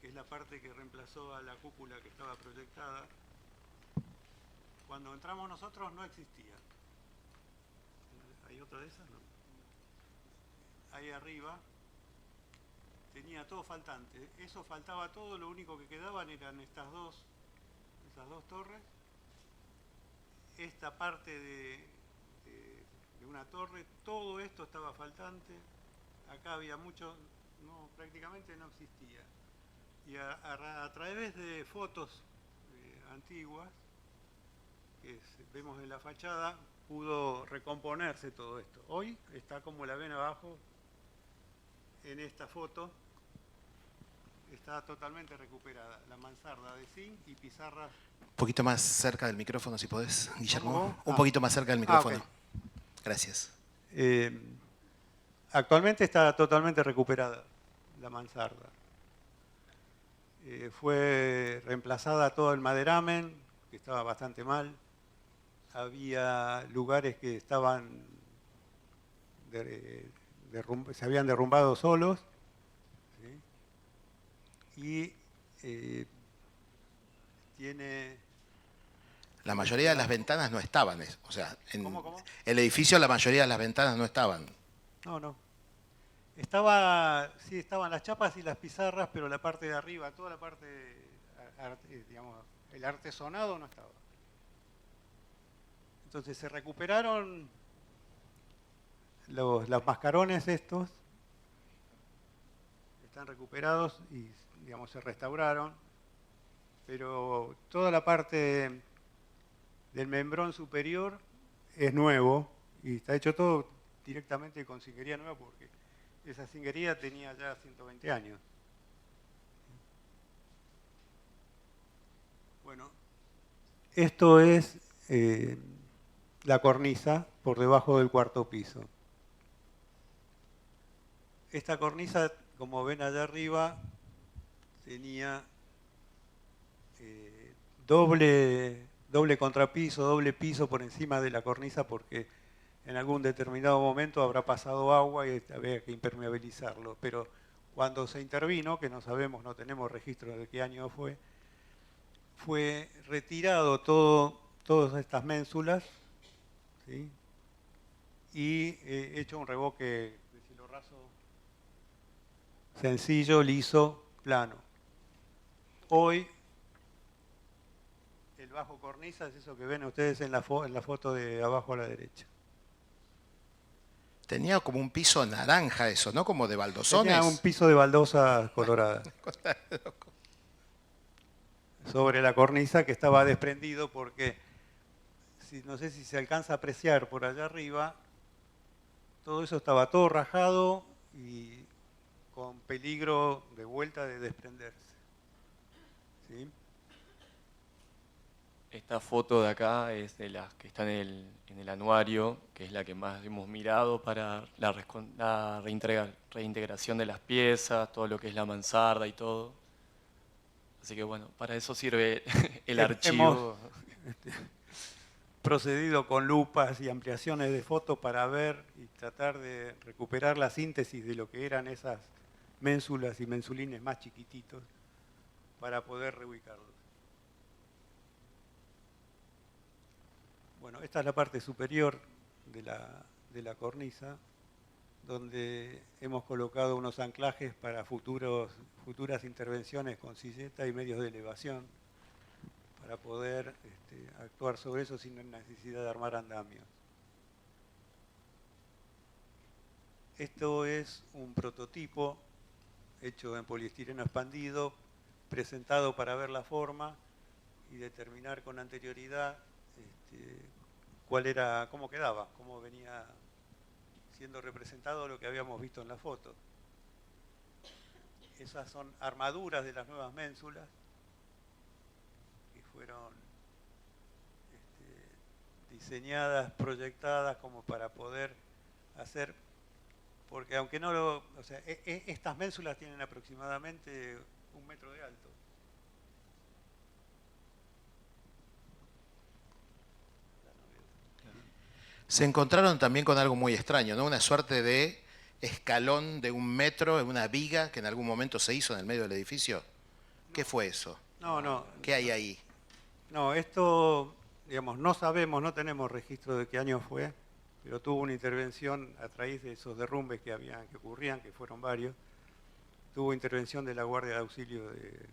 F: que es la parte que reemplazó a la cúpula que estaba proyectada, cuando entramos nosotros no existía. ¿Hay otra de esas? No. Ahí arriba tenía todo faltante. Eso faltaba todo, lo único que quedaban eran esas dos torres. Esta parte de una torre. Todo esto estaba faltante. Acá había mucho, no, prácticamente no existía. Y a través de fotos antiguas que vemos en la fachada, pudo recomponerse todo esto. Hoy está, como la ven abajo en esta foto, está totalmente recuperada. La mansarda de zinc y pizarras.
B: Un poquito más cerca del micrófono, si podés, Guillermo.
F: ¿Cómo?
B: Un poquito más cerca del micrófono.
F: Ok.
B: Gracias.
F: Actualmente está totalmente recuperada la mansarda. Fue reemplazada todo el maderamen, que estaba bastante mal. Había lugares que estaban se habían derrumbado solos, ¿sí? Y tiene...
B: La mayoría de las ventanas no estaban, o sea, en
F: ¿Cómo?
B: el edificio la mayoría de las ventanas no estaban.
F: No. Sí, estaban las chapas y las pizarras, pero la parte de arriba, toda la parte, digamos, el artesonado no estaba. Entonces se recuperaron los mascarones estos, están recuperados y, digamos, se restauraron, pero toda la parte del membrón superior es nuevo y está hecho todo directamente con zinguería nueva porque esa zinguería tenía ya 120 años. Bueno, esto es la cornisa por debajo del cuarto piso. Esta cornisa, como ven allá arriba, tenía doble contrapiso, doble piso por encima de la cornisa porque en algún determinado momento habrá pasado agua y había que impermeabilizarlo. Pero cuando se intervino, que no sabemos, no tenemos registro de qué año fue retirado todas estas ménsulas, ¿sí? Y hecho un revoque de cielo raso sencillo, liso, plano. Hoy el bajo cornisa es eso que ven ustedes en la foto de abajo a la derecha.
B: Tenía como un piso naranja eso, ¿no? Como de baldosones.
F: Tenía un piso de baldosa colorada sobre la cornisa que estaba desprendido porque, no sé si se alcanza a apreciar por allá arriba, todo eso estaba todo rajado y con peligro de vuelta de desprenderse. ¿Sí?
E: Esta foto de acá es de las que están en el anuario, que es la que más hemos mirado para la reintegración de las piezas, todo lo que es la mansarda y todo. Así que bueno, para eso sirve el archivo.
F: Hemos procedido con lupas y ampliaciones de fotos para ver y tratar de recuperar la síntesis de lo que eran esas ménsulas y mensulines más chiquititos para poder reubicarlos. Bueno, esta es la parte superior de la cornisa, donde hemos colocado unos anclajes para futuras intervenciones con silleta y medios de elevación, para poder actuar sobre eso sin necesidad de armar andamios. Esto es un prototipo hecho en poliestireno expandido, presentado para ver la forma y determinar con anterioridad cómo quedaba, cómo venía siendo representado lo que habíamos visto en la foto. Esas son armaduras de las nuevas ménsulas que fueron diseñadas, proyectadas como para poder hacer, porque aunque no lo, o sea, estas ménsulas tienen aproximadamente 1 metro de alto.
B: Se encontraron también con algo muy extraño, ¿no? Una suerte de escalón de 1 metro en una viga que en algún momento se hizo en el medio del edificio. ¿Qué fue eso?
F: No.
B: ¿Qué hay ahí?
F: No, esto, digamos, no sabemos, no tenemos registro de qué año fue, pero tuvo una intervención a raíz de esos derrumbes que ocurrían, que fueron varios. Tuvo intervención de la Guardia de Auxilio de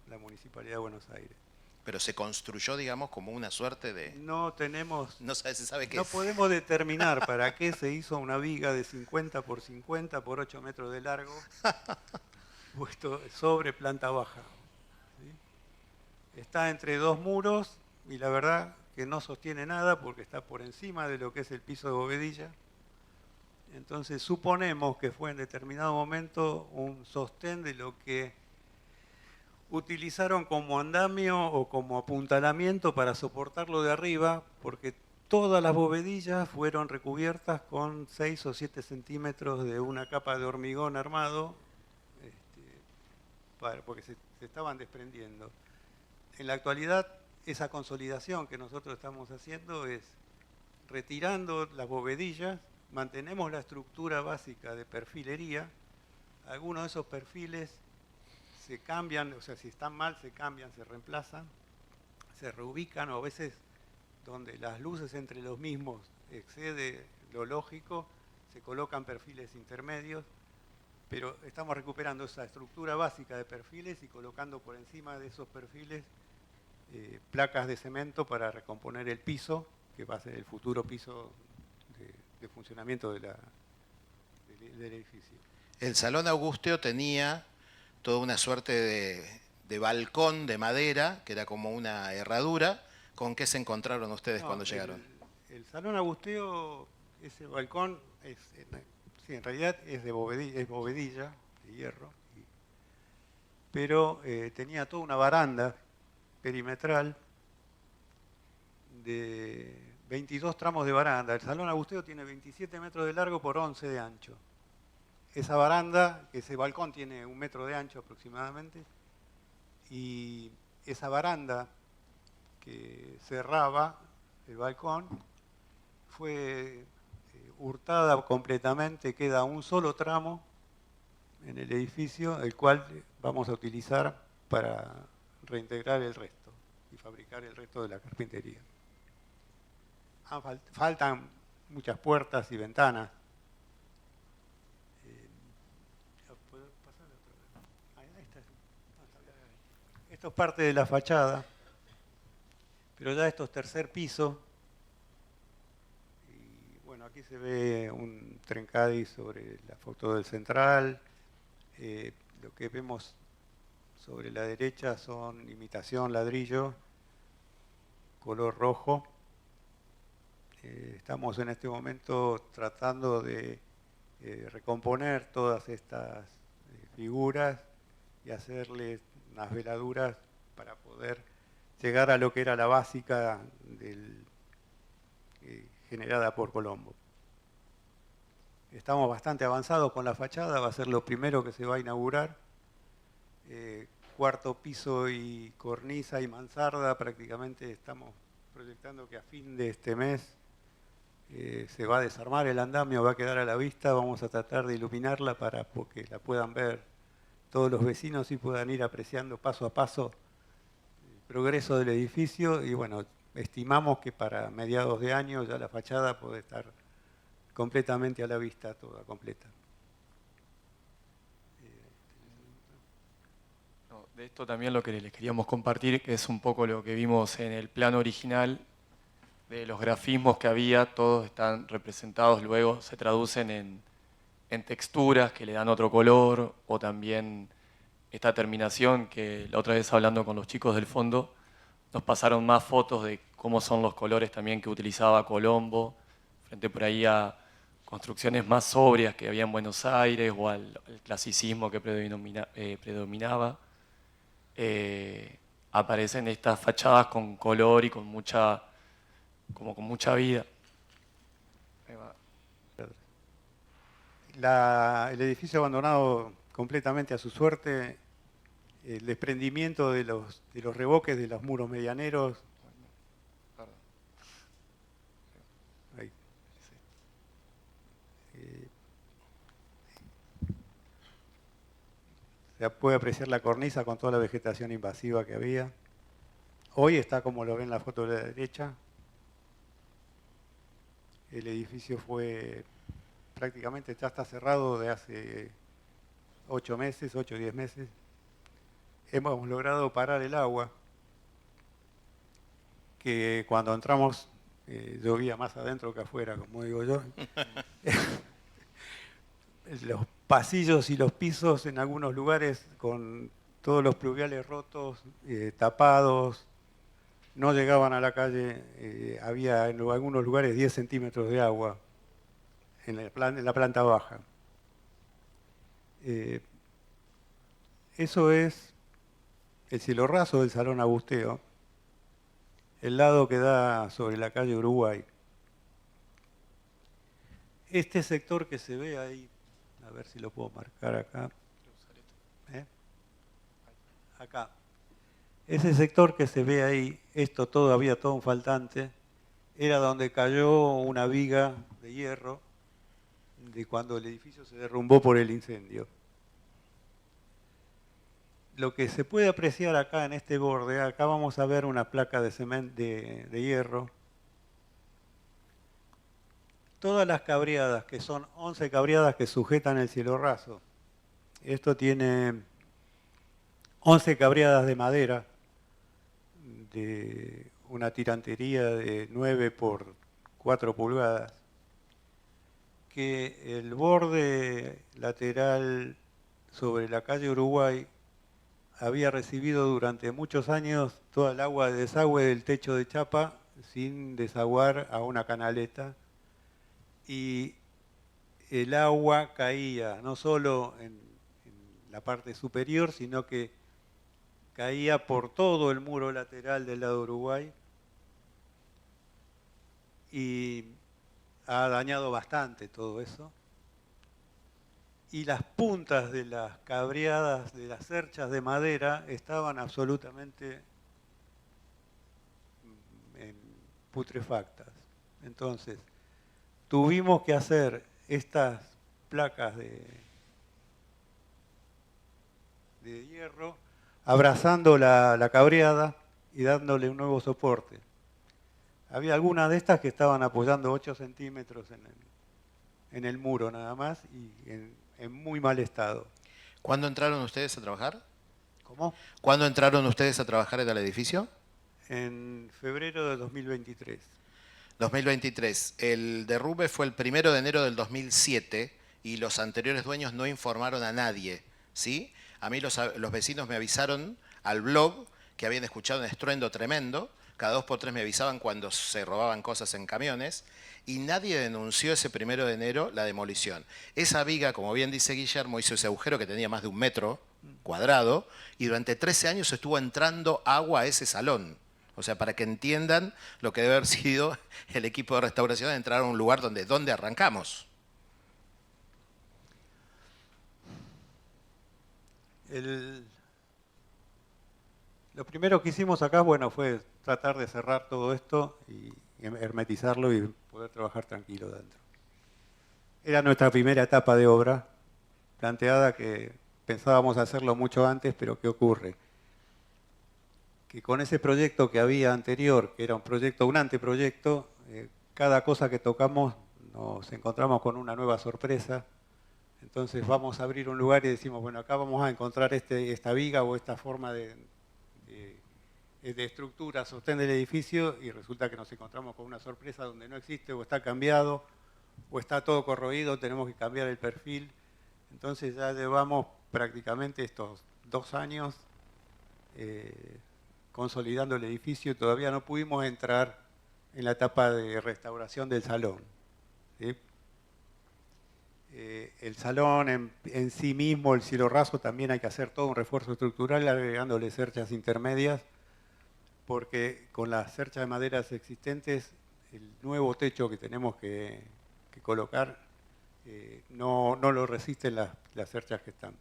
F: la Municipalidad de Buenos Aires.
B: Pero se construyó, digamos, como una suerte de...
F: No tenemos,
B: No se sabe qué
F: no
B: es.
F: podemos determinar para qué se hizo una viga de 50 por 50 por 8 metros de largo, puesto sobre planta baja. ¿Sí? Está entre dos muros y la verdad que no sostiene nada porque está por encima de lo que es el piso de bovedilla. Entonces suponemos que fue en determinado momento un sostén de lo que utilizaron como andamio o como apuntalamiento para soportarlo de arriba, porque todas las bovedillas fueron recubiertas con 6 o 7 centímetros de una capa de hormigón armado, porque se estaban desprendiendo. En la actualidad, esa consolidación que nosotros estamos haciendo es retirando las bovedillas, mantenemos la estructura básica de perfilería, algunos de esos perfiles se cambian, o sea, si están mal se cambian, se reemplazan, se reubican, o a veces donde las luces entre los mismos excede lo lógico, se colocan perfiles intermedios, pero estamos recuperando esa estructura básica de perfiles y colocando por encima de esos perfiles placas de cemento para recomponer el piso, que va a ser el futuro piso de funcionamiento del edificio.
B: El Salón Augusteo tenía toda una suerte de balcón de madera, que era como una herradura. ¿Con qué se encontraron ustedes cuando llegaron?
F: El Salón Augusteo, ese balcón, sí, en realidad es de bovedilla, de hierro, pero tenía toda una baranda perimetral de 22 tramos de baranda. El Salón Augusteo tiene 27 metros de largo por 11 de ancho. Esa baranda, ese balcón tiene 1 metro de ancho aproximadamente, y esa baranda que cerraba el balcón fue hurtada completamente, queda un solo tramo en el edificio, el cual vamos a utilizar para reintegrar el resto y fabricar el resto de la carpintería. Faltan muchas puertas y ventanas. Esto es parte de la fachada, pero ya esto es tercer piso. Y bueno, aquí se ve un trencadis sobre la foto del central. Lo que vemos sobre la derecha son imitación ladrillo, color rojo. Estamos en este momento tratando de recomponer todas estas figuras y hacerles unas veladuras para poder llegar a lo que era la básica generada por Colombo. Estamos bastante avanzados con la fachada, va a ser lo primero que se va a inaugurar. Cuarto piso y cornisa y mansarda, prácticamente estamos proyectando que a fin de este mes se va a desarmar el andamio, va a quedar a la vista, vamos a tratar de iluminarla para que la puedan ver todos los vecinos y puedan ir apreciando paso a paso el progreso del edificio. Y bueno, estimamos que para mediados de año ya la fachada puede estar completamente a la vista, toda completa.
E: De esto también lo que les queríamos compartir, que es un poco lo que vimos en el plano original, de los grafismos que había, todos están representados, luego se traducen en texturas que le dan otro color, o también esta terminación que la otra vez hablando con los chicos del fondo, nos pasaron más fotos de cómo son los colores también que utilizaba Colombo, frente por ahí a construcciones más sobrias que había en Buenos Aires, o al clasicismo que predominaba. Aparecen estas fachadas con color y con mucha vida. Ahí va.
F: El edificio abandonado completamente a su suerte, el desprendimiento de los revoques de los muros medianeros. Ahí. Se puede apreciar la cornisa con toda la vegetación invasiva que había. Hoy está como lo ven en la foto de la derecha. El edificio prácticamente ya está cerrado de hace 8 o 10 meses. Hemos logrado parar el agua que cuando entramos llovía más adentro que afuera, como digo yo. Los pasillos y los pisos en algunos lugares con todos los pluviales rotos, tapados, no llegaban a la calle, había en algunos lugares 10 centímetros de agua en la planta baja. Eso es el cielo raso del Salón Agusteo, el lado que da sobre la calle Uruguay. Este sector que se ve ahí, a ver si lo puedo marcar acá. Acá. Ese sector que se ve ahí, esto todavía todo un faltante, era donde cayó una viga de hierro de cuando el edificio se derrumbó por el incendio. Lo que se puede apreciar acá en este borde, acá vamos a ver una placa de cemento de hierro. Todas las cabriadas, que son 11 cabriadas que sujetan el cielo raso. Esto tiene 11 cabriadas de madera, de una tirantería de 9 por 4 pulgadas, que el borde lateral sobre la calle Uruguay había recibido durante muchos años toda el agua de desagüe del techo de chapa sin desaguar a una canaleta, y el agua caía no solo en la parte superior, sino que caía por todo el muro lateral del lado Uruguay y ha dañado bastante todo eso. Y las puntas de las cabriadas, de las cerchas de madera, estaban absolutamente putrefactas. Entonces, tuvimos que hacer estas placas de hierro, abrazando la cabriada y dándole un nuevo soporte. Había algunas de estas que estaban apoyando 8 centímetros en el muro nada más y en muy mal estado.
B: ¿Cuándo entraron ustedes a trabajar?
F: ¿Cómo?
B: ¿Cuándo entraron ustedes a trabajar en el edificio?
F: En febrero de 2023.
B: 2023. El derrumbe fue el 1 de enero del 2007 y los anteriores dueños no informaron a nadie, ¿sí? A mí los vecinos me avisaron al blog que habían escuchado un estruendo tremendo. Cada 2 por 3 me avisaban cuando se robaban cosas en camiones y nadie denunció ese 1 de enero la demolición. Esa viga, como bien dice Guillermo, hizo ese agujero que tenía más de 1 metro cuadrado y durante 13 años estuvo entrando agua a ese salón. O sea, para que entiendan lo que debe haber sido el equipo de restauración de entrar a un lugar donde arrancamos.
F: Lo primero que hicimos acá, bueno, fue tratar de cerrar todo esto y hermetizarlo y poder trabajar tranquilo dentro. Era nuestra primera etapa de obra, planteada que pensábamos hacerlo mucho antes, pero ¿qué ocurre? Que con ese proyecto que había anterior, que era un anteproyecto, cada cosa que tocamos nos encontramos con una nueva sorpresa. Entonces vamos a abrir un lugar y decimos, bueno, acá vamos a encontrar esta viga o esta forma de estructura, sostén del edificio, y resulta que nos encontramos con una sorpresa donde no existe o está cambiado o está todo corroído, tenemos que cambiar el perfil. Entonces ya llevamos prácticamente estos 2 años consolidando el edificio y todavía no pudimos entrar en la etapa de restauración del salón, ¿sí? El salón en sí mismo, el cielo raso, también hay que hacer todo un refuerzo estructural agregándole cerchas intermedias, porque con las cerchas de maderas existentes, el nuevo techo que tenemos que colocar no lo resisten las cerchas que están.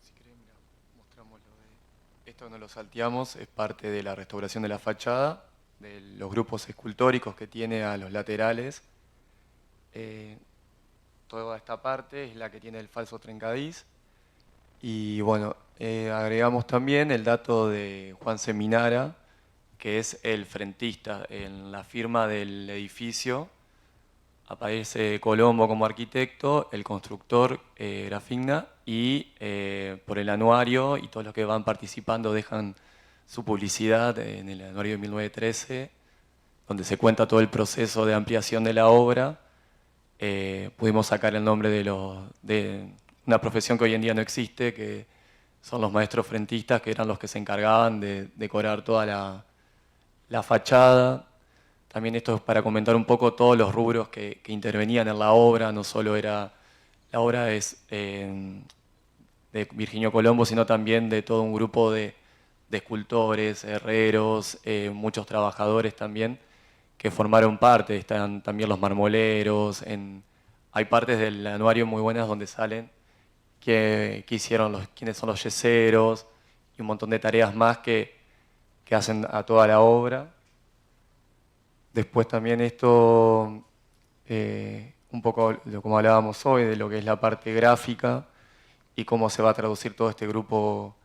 E: Si querés, mira, mostramos lo de... Esto no lo salteamos, es parte de la restauración de la fachada, de los grupos escultóricos que tiene a los laterales. Toda esta parte es la que tiene el falso trencadís. Y bueno, agregamos también el dato de Juan Seminara, que es el frentista. En la firma del edificio aparece Colombo como arquitecto, el constructor Grafigna y por el anuario, y todos los que van participando dejan su publicidad en el anuario de 1913, donde se cuenta todo el proceso de ampliación de la obra. Pudimos sacar el nombre de una profesión que hoy en día no existe, que son los maestros frentistas, que eran los que se encargaban de decorar toda la fachada. También esto es para comentar un poco todos los rubros que intervenían en la obra. No solo era, la obra es de Virginio Colombo, sino también de todo un grupo de escultores, herreros, muchos trabajadores también, que formaron parte. Están también los marmoleros. Hay partes del anuario muy buenas donde salen que hicieron quiénes son los yeseros y un montón de tareas más que hacen a toda la obra. Después también esto, un poco como hablábamos hoy, de lo que es la parte gráfica y cómo se va a traducir todo este grupo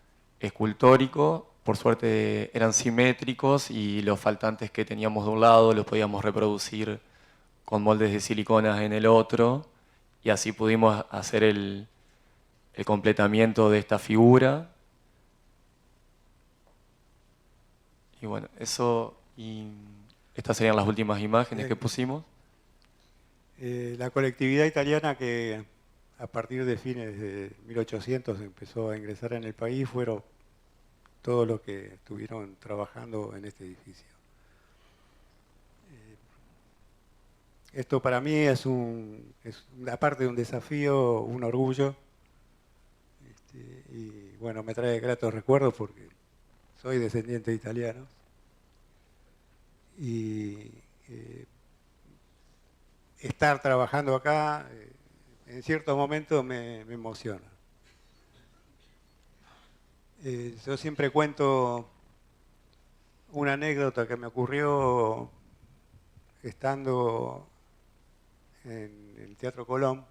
E: escultórico. Por suerte eran simétricos y los faltantes que teníamos de un lado los podíamos reproducir con moldes de siliconas en el otro, y así pudimos hacer el completamiento de esta figura. Y bueno, eso, y estas serían las últimas imágenes que pusimos.
F: La colectividad italiana que a partir de fines de 1800 empezó a ingresar en el país fueron todos los que estuvieron trabajando en este edificio. Esto para mí es aparte de un desafío, un orgullo, y bueno, me trae gratos recuerdos porque soy descendiente de italianos. Y estar trabajando acá, en ciertos momentos me emociona. Yo siempre cuento una anécdota que me ocurrió estando en el Teatro Colón,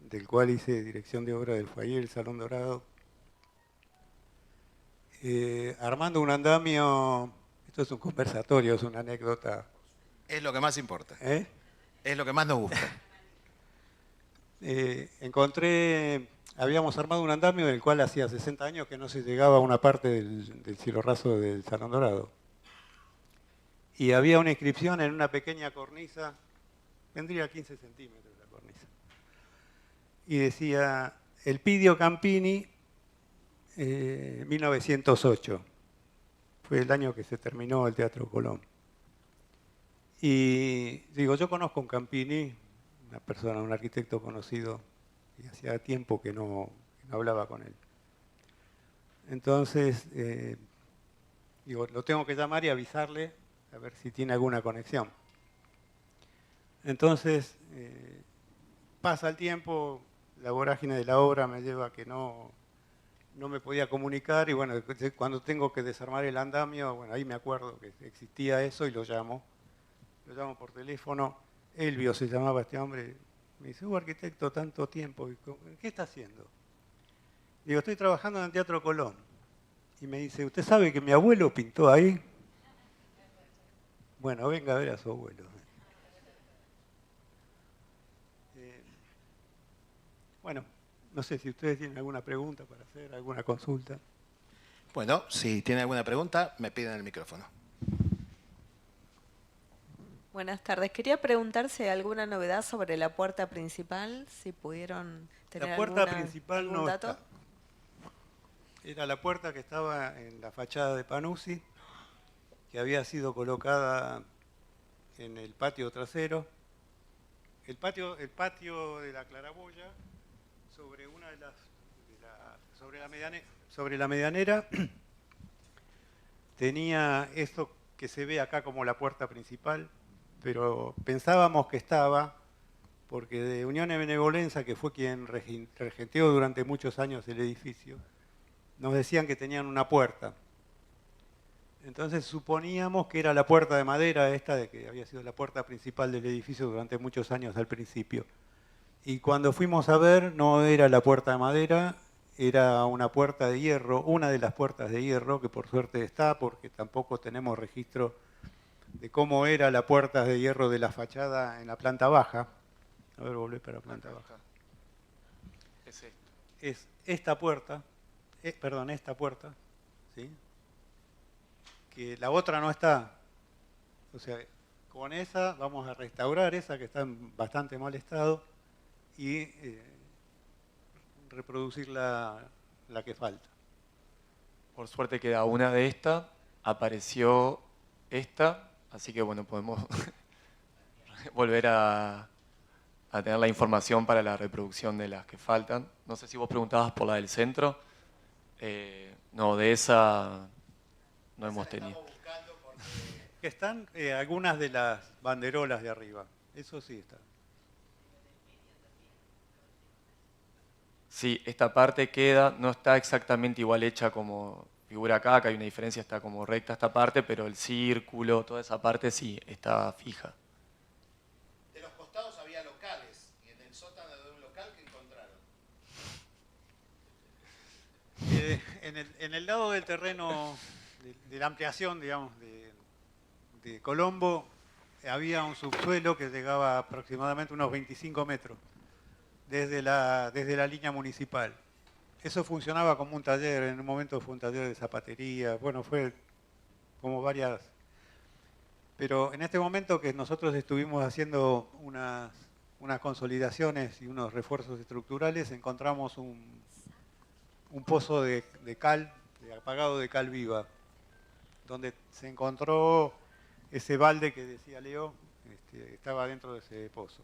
F: del cual hice dirección de obra del foyer, el Salón Dorado. Armando un andamio, esto es un conversatorio, es una anécdota.
B: Es lo que más importa.
F: ¿Eh?
B: Es lo que más nos gusta.
F: Habíamos armado un andamio del cual hacía 60 años que no se llegaba a una parte del cielo raso del Salón Dorado. Y había una inscripción en una pequeña cornisa, tendría 15 centímetros la cornisa. Y decía, Elpidio Campini, 1908. Fue el año que se terminó el Teatro Colón. Y digo, yo conozco a un Campini, una persona, un arquitecto conocido, y hacía tiempo que no hablaba con él. Entonces, digo, lo tengo que llamar y avisarle a ver si tiene alguna conexión. Entonces, pasa el tiempo, la vorágine de la obra me lleva a que no me podía comunicar, y bueno, cuando tengo que desarmar el andamio, bueno, ahí me acuerdo que existía eso y lo llamo por teléfono. Elvio se llamaba este hombre. Me dice, arquitecto, tanto tiempo, ¿qué está haciendo? Digo, estoy trabajando en el Teatro Colón. Y me dice, ¿usted sabe que mi abuelo pintó ahí? Bueno, venga a ver a su abuelo. Bueno, no sé si ustedes tienen alguna pregunta para hacer, alguna consulta.
B: Bueno, si tienen alguna pregunta, me piden el micrófono.
G: Buenas tardes. Quería preguntar si hay alguna novedad sobre la puerta principal, si pudieron tener
F: la puerta
G: alguna,
F: principal
G: algún
F: no
G: dato.
F: está. Era la puerta que estaba en la fachada de Panuzzi, que había sido colocada en el patio trasero. El patio de la claraboya, sobre la medianera, tenía esto que se ve acá como la puerta principal, pero pensábamos que estaba, porque de Unión y Benevolencia, que fue quien regenteó durante muchos años el edificio, nos decían que tenían una puerta. Entonces suponíamos que era la puerta de madera esta, de que había sido la puerta principal del edificio durante muchos años al principio. Y cuando fuimos a ver, no era la puerta de madera, era una puerta de hierro, una de las puertas de hierro, que por suerte está, porque tampoco tenemos registro de cómo era la puerta de hierro de la fachada en la planta baja. A ver, volvé para la planta baja.
E: Es esto.
F: es esta puerta, esta puerta, ¿sí? Que la otra no está. O sea, con esa vamos a restaurar esa que está en bastante mal estado y reproducir la que falta.
E: Por suerte queda una de esta, apareció esta, así que bueno, podemos volver a tener la información para la reproducción de las que faltan. No sé si vos preguntabas por la del centro. No, de esa no hemos tenido.
F: Que están algunas de las banderolas de arriba, eso sí está.
E: Sí, esta parte queda, no está exactamente igual hecha como figura acá, que hay una diferencia, está como recta esta parte, pero el círculo, toda esa parte sí está fija.
B: De los costados había locales, y en el sótano de un local que encontraron.
F: En el lado del terreno, de la ampliación, digamos, de Colombo, había un subsuelo que llegaba aproximadamente unos 25 metros desde la línea municipal. Eso funcionaba como un taller, en un momento fue un taller de zapatería, bueno, fue como varias. Pero en este momento que nosotros estuvimos haciendo unas consolidaciones y unos refuerzos estructurales, encontramos un pozo de cal, de apagado de cal viva, donde se encontró ese balde que decía Leo, estaba dentro de ese pozo.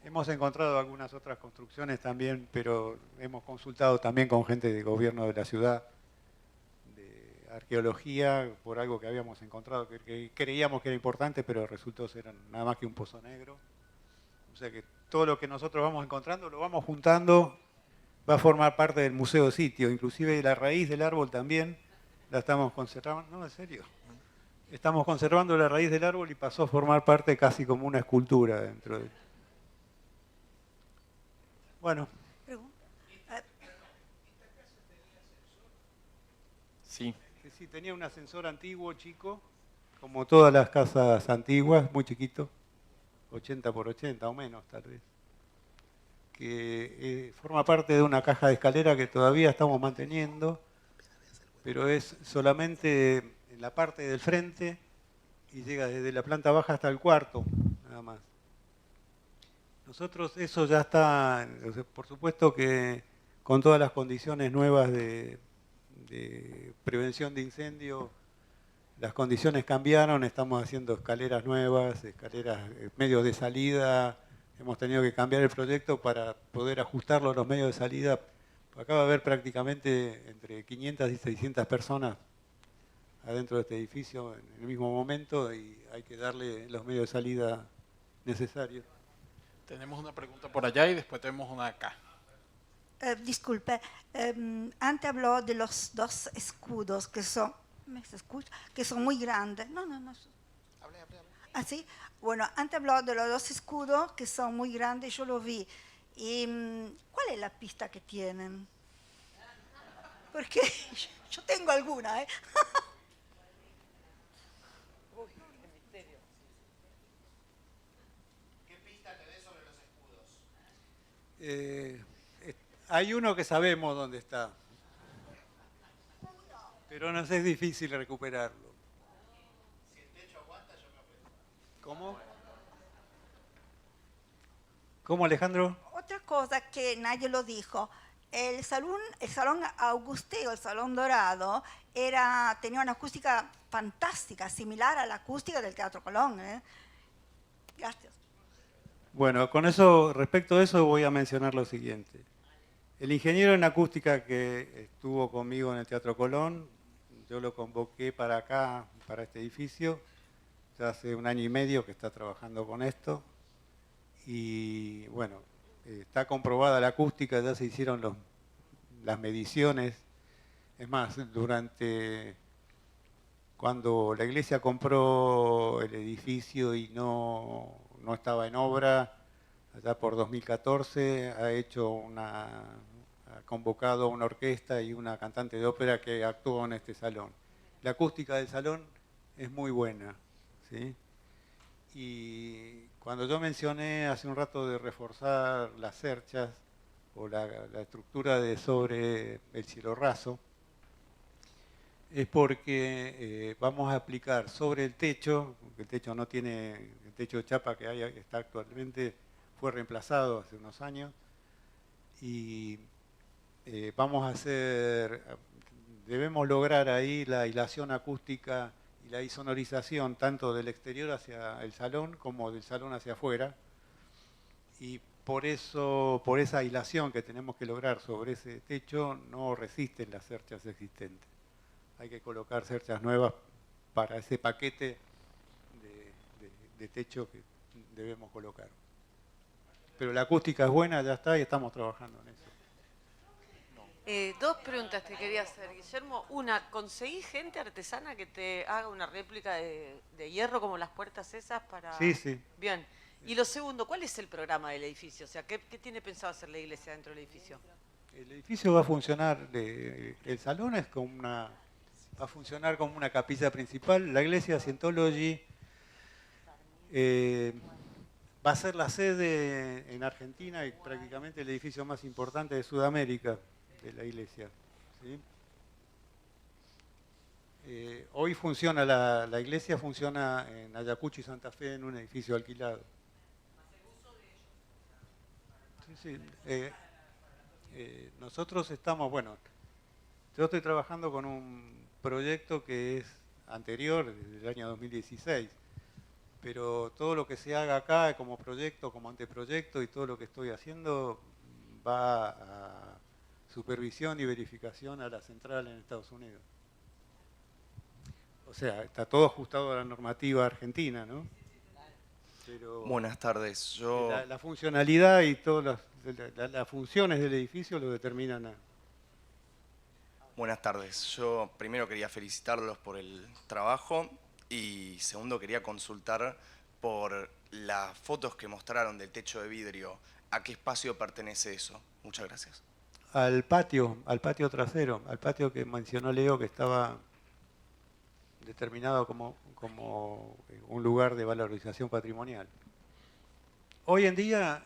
F: Hemos encontrado algunas otras construcciones también, pero hemos consultado también con gente de gobierno de la ciudad, de arqueología, por algo que habíamos encontrado que creíamos que era importante, pero resultó ser nada más que un pozo negro. O sea que todo lo que nosotros vamos encontrando lo vamos juntando, va a formar parte del museo sitio, inclusive la raíz del árbol también la estamos conservando. No, en serio. Estamos conservando la raíz del árbol y pasó a formar parte casi como una escultura dentro de... Bueno.
E: Sí.
F: Sí, tenía un ascensor antiguo, chico, como todas las casas antiguas, muy chiquito, 80 por 80 o menos tal vez, que forma parte de una caja de escalera que todavía estamos manteniendo, pero es solamente en la parte del frente y llega desde la planta baja hasta el cuarto, nada más. Nosotros eso ya está, por supuesto que con todas las condiciones nuevas de prevención de incendio, las condiciones cambiaron, estamos haciendo escaleras nuevas, escaleras, medios de salida, hemos tenido que cambiar el proyecto para poder ajustarlo a los medios de salida. Acá va a haber prácticamente entre 500 y 600 personas adentro de este edificio en el mismo momento y hay que darle los medios de salida necesarios.
D: Tenemos una pregunta por allá y después tenemos una acá.
H: Disculpe, antes habló de los dos escudos que son, ¿me se escucha? Que son muy grandes. No.
B: Hable.
H: ¿Ah, sí? Bueno, antes habló de los dos escudos que son muy grandes, yo lo vi. Y, ¿cuál es la pista que tienen? Porque yo tengo alguna, ¿eh?
B: ¿Qué pista tenés sobre los escudos?
F: Hay uno que sabemos dónde está, pero nos es difícil recuperarlo.
B: Si el techo aguanta, yo me ofrezco.
F: ¿Cómo? ¿Cómo, Alejandro?
H: Otra cosa que nadie lo dijo, el salón Augusteo, el Salón Dorado, tenía una acústica fantástica, similar a la acústica del Teatro Colón. Gracias.
F: Bueno, con eso, respecto a eso, voy a mencionar lo siguiente. El ingeniero en acústica que estuvo conmigo en el Teatro Colón, yo lo convoqué para acá, para este edificio, ya hace 1 año y medio que está trabajando con esto. Y bueno, está comprobada la acústica, ya se hicieron las mediciones. Es más, cuando la iglesia compró el edificio y no estaba en obra, allá por 2014, ha convocado una orquesta y una cantante de ópera que actuó en este salón. La acústica del salón es muy buena, ¿sí? Y cuando yo mencioné hace un rato de reforzar las cerchas o la estructura de sobre el cielo raso, es porque vamos a aplicar sobre el techo, porque el techo no tiene, el techo de chapa que está actualmente fue reemplazado hace unos años, y vamos a hacer, debemos lograr ahí la aislación acústica y la insonorización tanto del exterior hacia el salón como del salón hacia afuera, y por eso, por esa aislación que tenemos que lograr sobre ese techo, no resisten las cerchas existentes. Hay que colocar cerchas nuevas para ese paquete de techo que debemos colocar. Pero la acústica es buena, ya está, y estamos trabajando en eso.
I: Dos preguntas te quería hacer, Guillermo. Una, ¿conseguí gente artesana que te haga una réplica de hierro como las puertas esas para...?
F: Sí, sí.
I: Bien. Y lo segundo, ¿cuál es el programa del edificio? O sea, ¿qué tiene pensado hacer la iglesia dentro del edificio?
F: El edificio va a funcionar, el salón es como va a funcionar como una capilla principal. La iglesia Scientology va a ser la sede en Argentina y prácticamente el edificio más importante de Sudamérica de la iglesia, ¿sí? Hoy funciona, la iglesia funciona en Ayacucho y Santa Fe en un edificio alquilado. Sí, sí. Nosotros estamos, bueno, yo estoy trabajando con un proyecto que es anterior, desde el año 2016, pero todo lo que se haga acá como proyecto, como anteproyecto y todo lo que estoy haciendo va a supervisión y verificación a la central en Estados Unidos. O sea, está todo ajustado a la normativa argentina, ¿no? Pero
J: buenas tardes. Yo...
F: La funcionalidad y todas las funciones del edificio lo determinan.
J: Buenas tardes. Yo primero quería felicitarlos por el trabajo y segundo quería consultar por las fotos que mostraron del techo de vidrio. ¿A qué espacio pertenece eso? Muchas gracias.
F: Al patio trasero, al patio que mencionó Leo, que estaba determinado como un lugar de valorización patrimonial. Hoy en día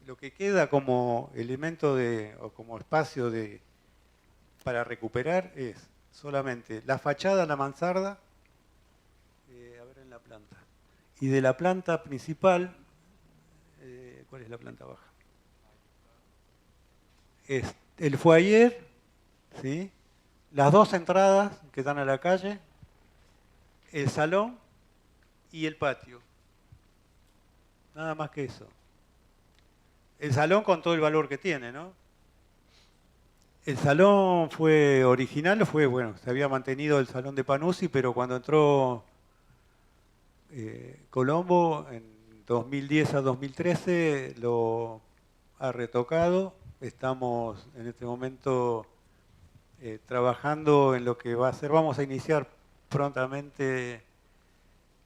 F: lo que queda como elemento o como espacio para recuperar es solamente la fachada, la mansarda, a ver en la planta. Y de la planta principal, ¿cuál es la planta baja? Es el foyer, ¿sí? Las dos entradas que dan a la calle, el salón y el patio. Nada más que eso. El salón con todo el valor que tiene, ¿no? El salón fue original, bueno, se había mantenido el salón de Panuzzi, pero cuando entró Colombo en 2010 a 2013 lo ha retocado. Estamos en este momento trabajando en lo que va a ser, vamos a iniciar prontamente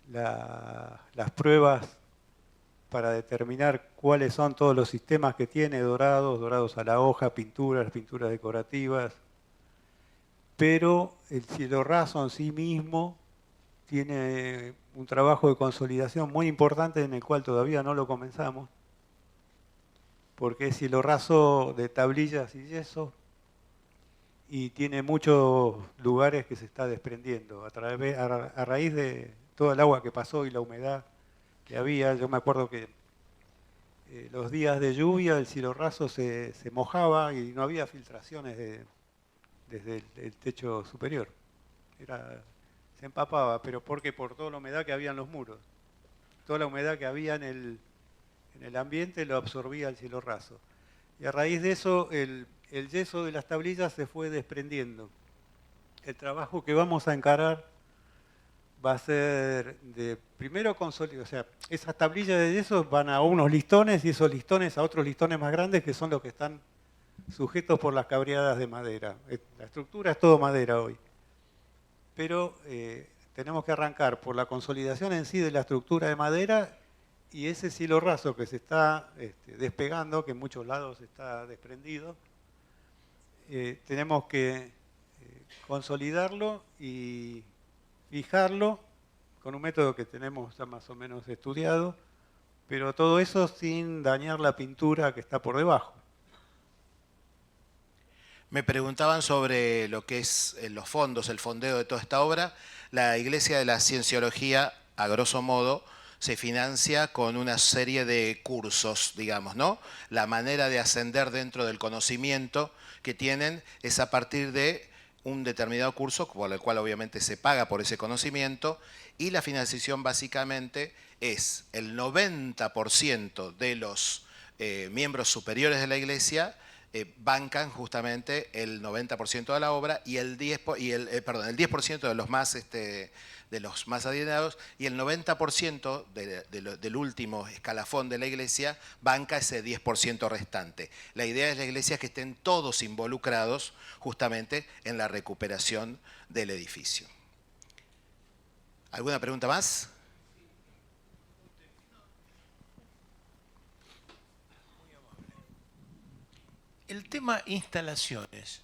F: las pruebas para determinar cuáles son todos los sistemas que tiene, dorados a la hoja, pinturas decorativas, pero el cielo raso en sí mismo tiene un trabajo de consolidación muy importante en el cual todavía no lo comenzamos, porque es cielo raso de tablillas y yeso, y tiene muchos lugares que se está desprendiendo a raíz de todo el agua que pasó y la humedad que había. Yo me acuerdo que los días de lluvia el cielo raso se mojaba y no había filtraciones desde el techo superior. Se empapaba, pero porque por toda la humedad que había en los muros. Toda la humedad que había en el ambiente lo absorbía el cielo raso. Y a raíz de eso el yeso de las tablillas se fue desprendiendo. El trabajo que vamos a encarar va a ser de primero consolidar, o sea, esas tablillas de yeso van a unos listones y esos listones a otros listones más grandes que son los que están sujetos por las cabreadas de madera. La estructura es todo madera hoy. Pero tenemos que arrancar por la consolidación en sí de la estructura de madera y ese cielo raso que se está despegando, que en muchos lados está desprendido, tenemos que consolidarlo y fijarlo con un método que tenemos ya más o menos estudiado, pero todo eso sin dañar la pintura que está por debajo.
B: Me preguntaban sobre lo que es los fondos, el fondeo de toda esta obra. La Iglesia de la Cienciología, a grosso modo, se financia con una serie de cursos, digamos, ¿no? La manera de ascender dentro del conocimiento que tienen es a partir de un determinado curso, por el cual obviamente se paga por ese conocimiento, y la financiación básicamente es el 90% de los miembros superiores de la Iglesia bancan justamente el 90% de la obra y el 10% de los más adinerados, y el 90% del último escalafón de la Iglesia banca ese 10% restante. La idea de la Iglesia es que estén todos involucrados justamente en la recuperación del edificio. ¿Alguna pregunta más?
K: El tema instalaciones.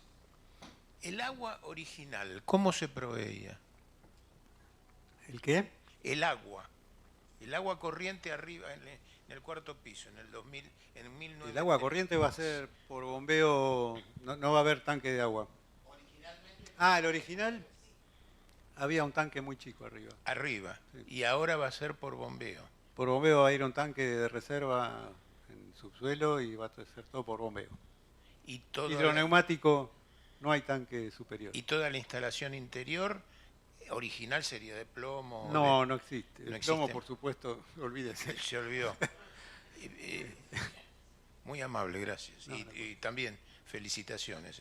K: El agua original, ¿cómo se proveía?
F: ¿El qué?
K: El agua. El agua corriente arriba en el cuarto piso, en el 2000, en 1900.
F: El agua corriente va a ser por bombeo, no va a haber tanque de agua. El original había un tanque muy chico arriba.
K: Arriba.
F: Sí.
K: Y ahora va a ser por bombeo.
F: Por bombeo va a ir un tanque de reserva en subsuelo y va a ser todo por bombeo.
K: Y todo
F: hidroneumático, no hay tanque superior.
K: ¿Y toda la instalación interior original sería de plomo?
F: No existe.
K: No
F: El plomo,
K: existe.
F: por supuesto, olvídese.
K: Se olvidó. Muy amable, gracias. Y también felicitaciones.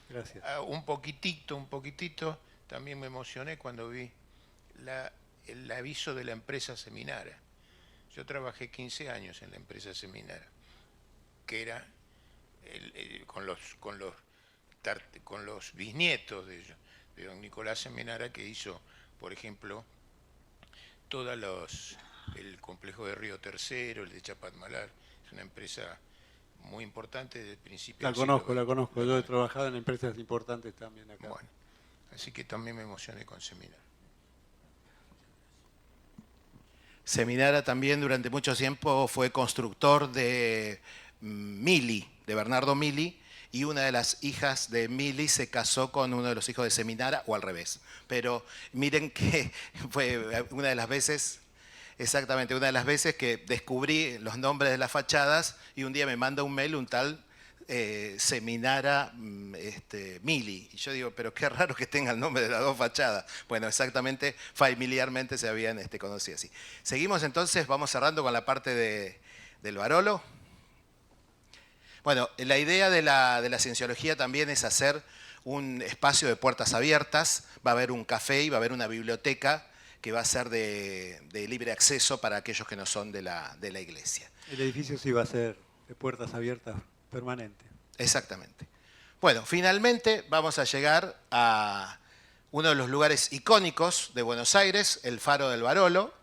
F: Gracias.
K: Un poquitito, también me emocioné cuando vi el aviso de la empresa Seminara. Yo trabajé 15 años en la empresa Seminara, que era con los bisnietos de don Nicolás Seminara, que hizo, por ejemplo, el complejo de Río Tercero, el de Chapatmalal. Es una empresa muy importante desde el principio.
F: La conozco. Yo he trabajado en empresas importantes también acá.
K: Bueno, así que también me emocioné con Seminara.
B: Seminara también durante mucho tiempo fue constructor de de Bernardo Mili, y una de las hijas de Mili se casó con uno de los hijos de Seminara, o al revés. Pero miren que fue una de las veces que descubrí los nombres de las fachadas, y un día me manda un mail un tal Seminara Mili. Y yo digo, pero qué raro que tenga el nombre de las dos fachadas. Bueno, exactamente, familiarmente se habían conocido así. Seguimos entonces, vamos cerrando con la parte del Barolo. Bueno, la idea de la cienciología también es hacer un espacio de puertas abiertas. Va a haber un café y va a haber una biblioteca que va a ser de libre acceso para aquellos que no son de la iglesia.
F: El edificio sí va a ser de puertas abiertas permanente.
B: Exactamente. Bueno, finalmente vamos a llegar a uno de los lugares icónicos de Buenos Aires, el Faro del Barolo.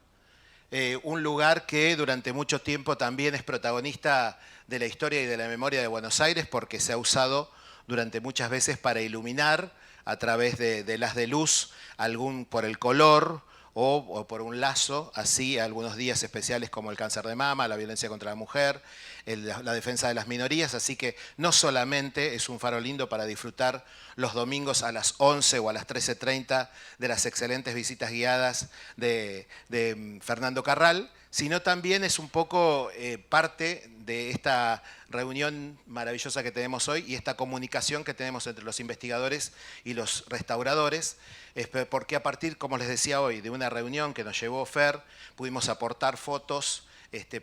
B: Un lugar que durante mucho tiempo también es protagonista de la historia y de la memoria de Buenos Aires, porque se ha usado durante muchas veces para iluminar a través de las de luz, por el color o por un lazo, así algunos días especiales como el cáncer de mama, la violencia contra la mujer, la defensa de las minorías. Así que no solamente es un faro lindo para disfrutar los domingos a las 11 o a las 13:30 de las excelentes visitas guiadas de Fernando Carral, sino también es un poco parte de esta reunión maravillosa que tenemos hoy y esta comunicación que tenemos entre los investigadores y los restauradores, porque a partir, como les decía hoy, de una reunión que nos llevó Fer, pudimos aportar fotos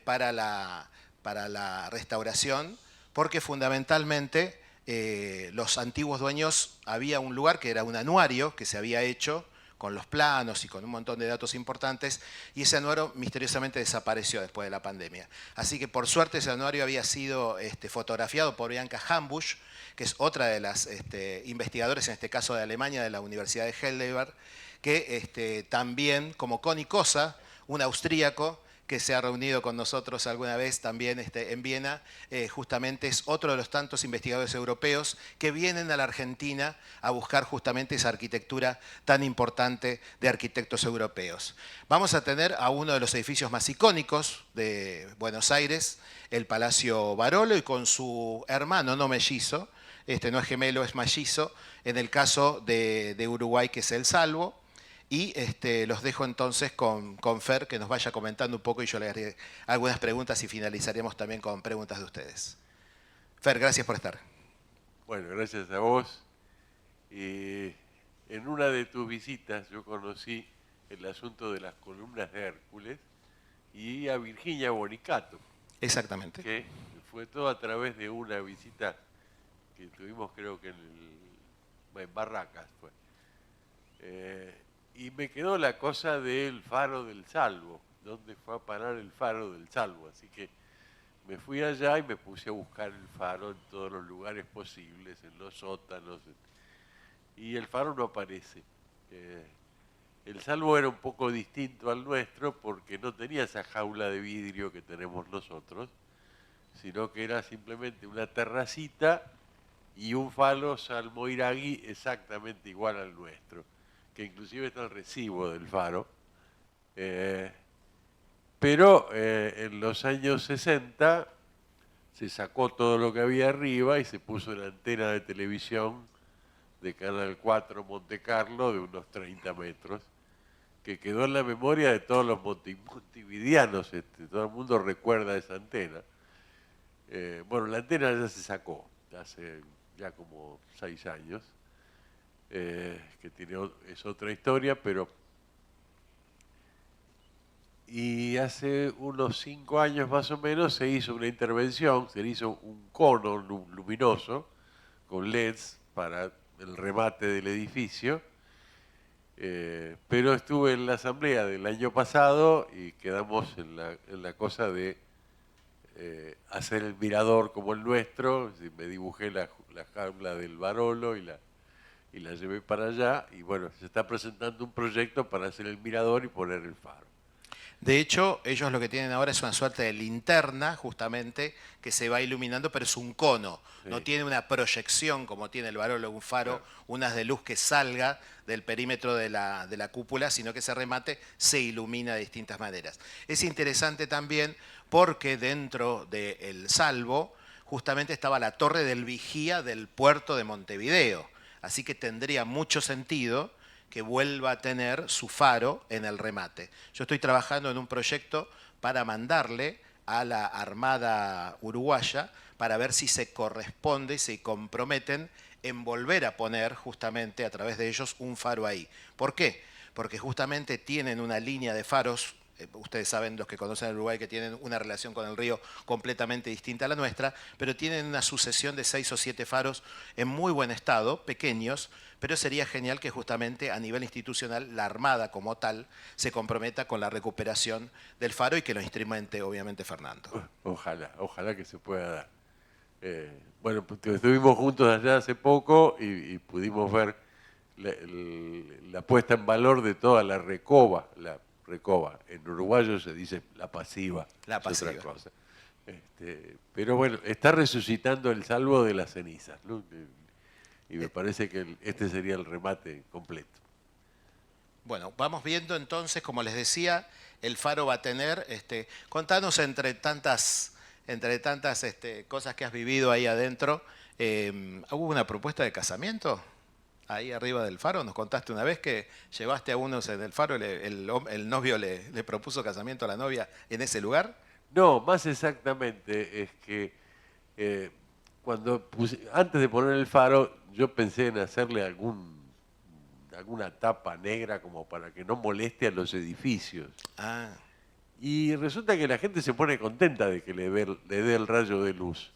B: para la restauración, porque fundamentalmente los antiguos dueños, había un lugar que era un anuario que se había hecho con los planos y con un montón de datos importantes, y ese anuario misteriosamente desapareció después de la pandemia. Así que por suerte ese anuario había sido fotografiado por Bianca Hambusch, que es otra de las investigadores, en este caso de Alemania, de la Universidad de Heidelberg, que también, como Connie Cosa, un austríaco, que se ha reunido con nosotros alguna vez también en Viena, justamente es otro de los tantos investigadores europeos que vienen a la Argentina a buscar justamente esa arquitectura tan importante de arquitectos europeos. Vamos a tener a uno de los edificios más icónicos de Buenos Aires, el Palacio Barolo, y con su hermano, no mellizo, no es gemelo, es mellizo, en el caso de Uruguay, que es el Salvo. Y los dejo entonces con Fer, que nos vaya comentando un poco, y yo le haré algunas preguntas y finalizaremos también con preguntas de ustedes. Fer, gracias por estar.
L: Bueno, gracias a vos. En una de tus visitas yo conocí el asunto de las columnas de Hércules y a Virginia Bonicato.
B: Exactamente.
L: Que fue todo a través de una visita que tuvimos, creo que en Barracas fue. Y me quedó la cosa del faro del Salvo, dónde fue a parar el faro del Salvo. Así que me fui allá y me puse a buscar el faro en todos los lugares posibles, en los sótanos, y el faro no aparece. El Salvo era un poco distinto al nuestro porque no tenía esa jaula de vidrio que tenemos nosotros, sino que era simplemente una terracita y un falo salmoiragui exactamente igual al nuestro, que inclusive está el recibo del faro. Pero en los años 60 se sacó todo lo que había arriba y se puso una antena de televisión de Canal 4 Monte Carlo de unos 30 metros, que quedó en la memoria de todos los montevideanos. Todo el mundo recuerda esa antena. Bueno, la antena ya se sacó, hace ya como 6 años. Que es otra historia, pero... Y hace unos 5 años más o menos se hizo una intervención, se hizo un cono luminoso con LEDs para el remate del edificio, pero estuve en la asamblea del año pasado y quedamos en la cosa de hacer el mirador como el nuestro. Me dibujé la jaula del Barolo y la llevé para allá, y bueno, se está presentando un proyecto para hacer el mirador y poner el faro.
B: De hecho, ellos lo que tienen ahora es una suerte de linterna, justamente, que se va iluminando, pero es un cono. Sí. No tiene una proyección como tiene el Barolo, un faro, claro, un haz de luz que salga del perímetro de la cúpula, sino que ese remate se ilumina de distintas maneras. Es interesante también porque dentro del Salvo justamente estaba la torre del vigía del puerto de Montevideo. Así que tendría mucho sentido que vuelva a tener su faro en el remate. Yo estoy trabajando en un proyecto para mandarle a la Armada Uruguaya para ver si se corresponde y se comprometen en volver a poner justamente a través de ellos un faro ahí. ¿Por qué? Porque justamente tienen una línea de faros. Ustedes saben, los que conocen el Uruguay, que tienen una relación con el río completamente distinta a la nuestra, pero tienen una sucesión de 6 o 7 faros en muy buen estado, pequeños, pero sería genial que justamente a nivel institucional la Armada como tal se comprometa con la recuperación del faro y que lo instrumente obviamente Fernando.
L: Ojalá que se pueda dar. Bueno, estuvimos juntos allá hace poco y pudimos ver la puesta en valor de toda la recoba. En uruguayo se dice la pasiva.
B: La pasiva.
L: Es otra cosa. Pero bueno, está resucitando el Salvo de las cenizas, ¿no? Y me parece que este sería el remate completo.
B: Bueno, vamos viendo entonces, como les decía, el faro va a tener, contanos entre tantas cosas que has vivido ahí adentro, ¿hubo una propuesta de casamiento? Ahí arriba del faro, nos contaste una vez que llevaste a unos en el faro, el novio le propuso casamiento a la novia en ese lugar.
L: No, más exactamente es que antes de poner el faro, yo pensé en hacerle alguna tapa negra como para que no moleste a los edificios.
B: Ah.
L: Y resulta que la gente se pone contenta de que le dé el rayo de luz.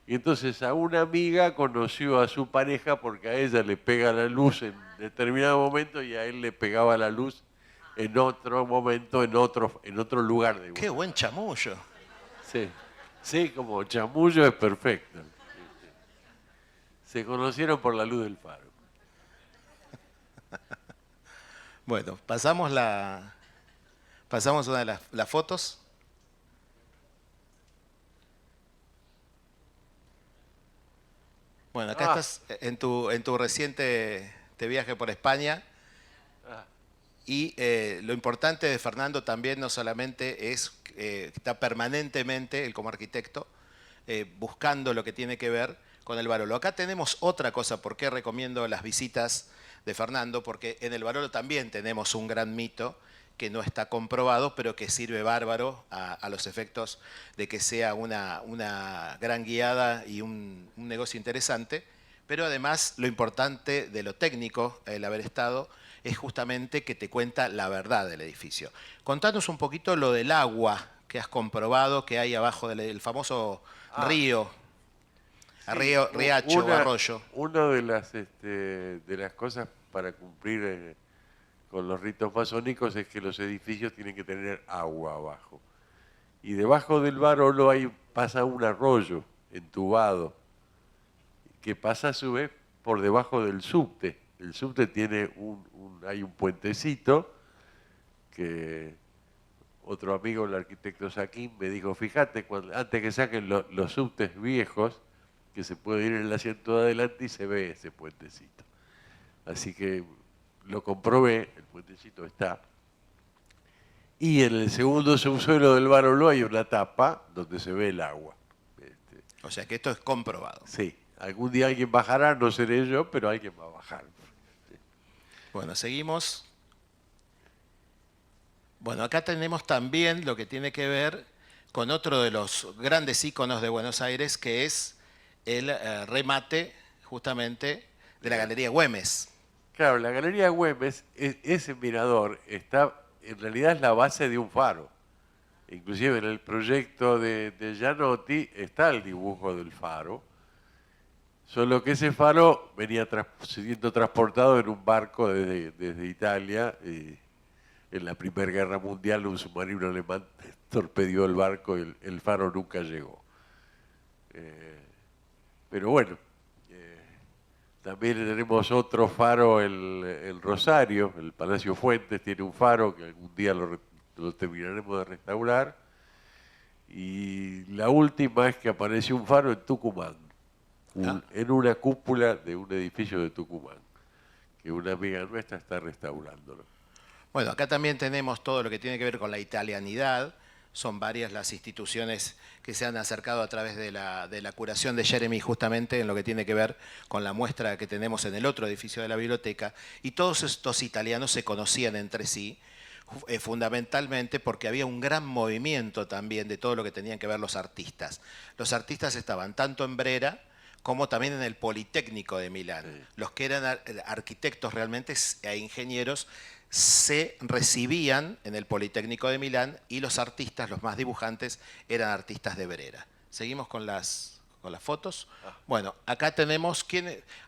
L: Y entonces a una amiga conoció a su pareja porque a ella le pega la luz en determinado momento y a él le pegaba la luz en otro momento, en otro lugar.
B: ¡Qué buen chamullo!
L: Sí, como chamullo es perfecto. Se conocieron por la luz del faro.
B: Bueno, pasamos la Pasamos una de las fotos. Bueno, acá estás en tu reciente viaje por España. Y lo importante de Fernando también no solamente es que está permanentemente, él como arquitecto, buscando lo que tiene que ver con el Barolo. Acá tenemos otra cosa, por qué recomiendo las visitas de Fernando, porque en el Barolo también tenemos un gran mito que no está comprobado, pero que sirve bárbaro a los efectos de que sea una gran guiada y un negocio interesante. Pero además lo importante de lo técnico, el haber estado, es justamente que te cuenta la verdad del edificio. Contanos un poquito lo del agua que has comprobado que hay abajo del famoso río,
L: sí,
B: riacho o arroyo.
L: Una de las cosas para cumplir con los ritos masónicos es que los edificios tienen que tener agua abajo. Y debajo del Barolo pasa un arroyo entubado que pasa a su vez por debajo del subte. El subte tiene hay un puentecito que otro amigo, el arquitecto Saquín, me dijo, fíjate, antes que saquen los subtes viejos, que se puede ir en el asiento de adelante y se ve ese puentecito. Así que lo comprobé, el puentecito está. Y en el segundo subsuelo del Barolo hay una tapa donde se ve el agua.
B: O sea que esto es comprobado.
L: Sí. Algún día alguien bajará, no seré yo, pero alguien va a bajar.
B: Bueno, seguimos. Bueno, acá tenemos también lo que tiene que ver con otro de los grandes íconos de Buenos Aires, que es el remate justamente de la Galería Güemes.
L: Claro, la Galería Güemes, ese mirador, en realidad es la base de un faro. Inclusive en el proyecto de Gianotti está el dibujo del faro. Solo que ese faro venía siendo transportado en un barco desde Italia. En la Primera Guerra Mundial un submarino alemán torpedió el barco y el faro nunca llegó. Pero bueno, también tenemos otro faro, el Rosario, el Palacio Fuentes tiene un faro que algún día lo terminaremos de restaurar. Y la última es que apareció un faro en Tucumán. En una cúpula de un edificio de Tucumán, que una amiga nuestra está restaurándolo.
B: Bueno, acá también tenemos todo lo que tiene que ver con la italianidad. Son varias las instituciones que se han acercado a través de la curación de Jeremy justamente en lo que tiene que ver con la muestra que tenemos en el otro edificio de la biblioteca. Y todos estos italianos se conocían entre sí, fundamentalmente porque había un gran movimiento también de todo lo que tenían que ver los artistas. Los artistas estaban tanto en Brera como también en el Politécnico de Milán. Sí. Los que eran arquitectos realmente e ingenieros se recibían en el Politécnico de Milán y los artistas, los más dibujantes, eran artistas de Brera. Seguimos con las fotos. Bueno, acá tenemos...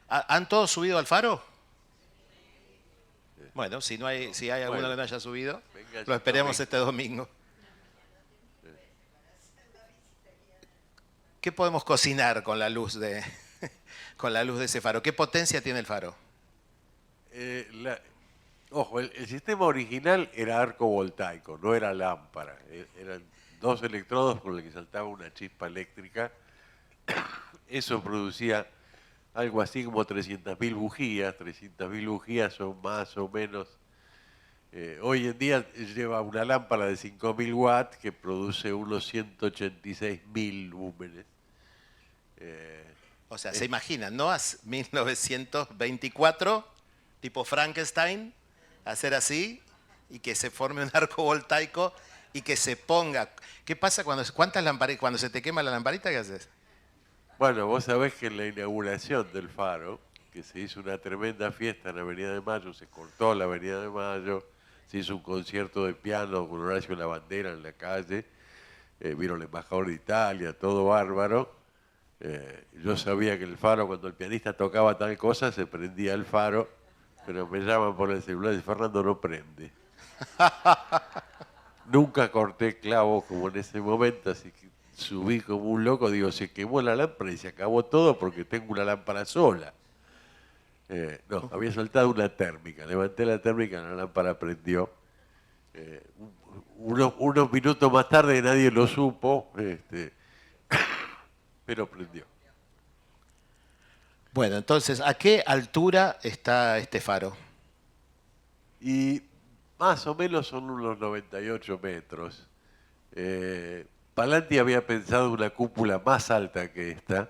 B: ¿Han todos subido al faro? Bueno, si hay alguno que no haya subido, lo esperemos este domingo. ¿Qué podemos cocinar con la luz de ese faro? ¿Qué potencia tiene el faro?
L: Ojo, el sistema original era arco voltaico, no era lámpara. Eran 2 electrodos por los que saltaba una chispa eléctrica. Eso producía algo así como 300.000 bujías. 300.000 bujías son más o menos... hoy en día lleva una lámpara de 5.000 watts que produce unos 186.000 lúmenes.
B: O sea, se imaginan, ¿no? 1924, tipo Frankenstein, hacer así y que se forme un arco voltaico y que se ponga... ¿Qué pasa cuando se te quema la lamparita? ¿Qué haces?
L: Bueno, vos sabés que en la inauguración del faro, que se hizo una tremenda fiesta en la Avenida de Mayo, se cortó la Avenida de Mayo, se hizo un concierto de piano con Horacio Lavandera en la calle, vino el embajador de Italia, todo bárbaro. Yo sabía que el faro, cuando el pianista tocaba tal cosa, se prendía el faro, pero me llaman por el celular y Fernando no prende. Nunca corté clavo como en ese momento, así que subí como un loco, digo, se quemó la lámpara y se acabó todo porque tengo una lámpara sola. No, había soltado una térmica, levanté la térmica, la lámpara prendió. unos minutos más tarde nadie lo supo, pero prendió.
B: Bueno, entonces, ¿a qué altura está este faro?
L: Y más o menos son unos 98 metros. Palanti había pensado una cúpula más alta que esta,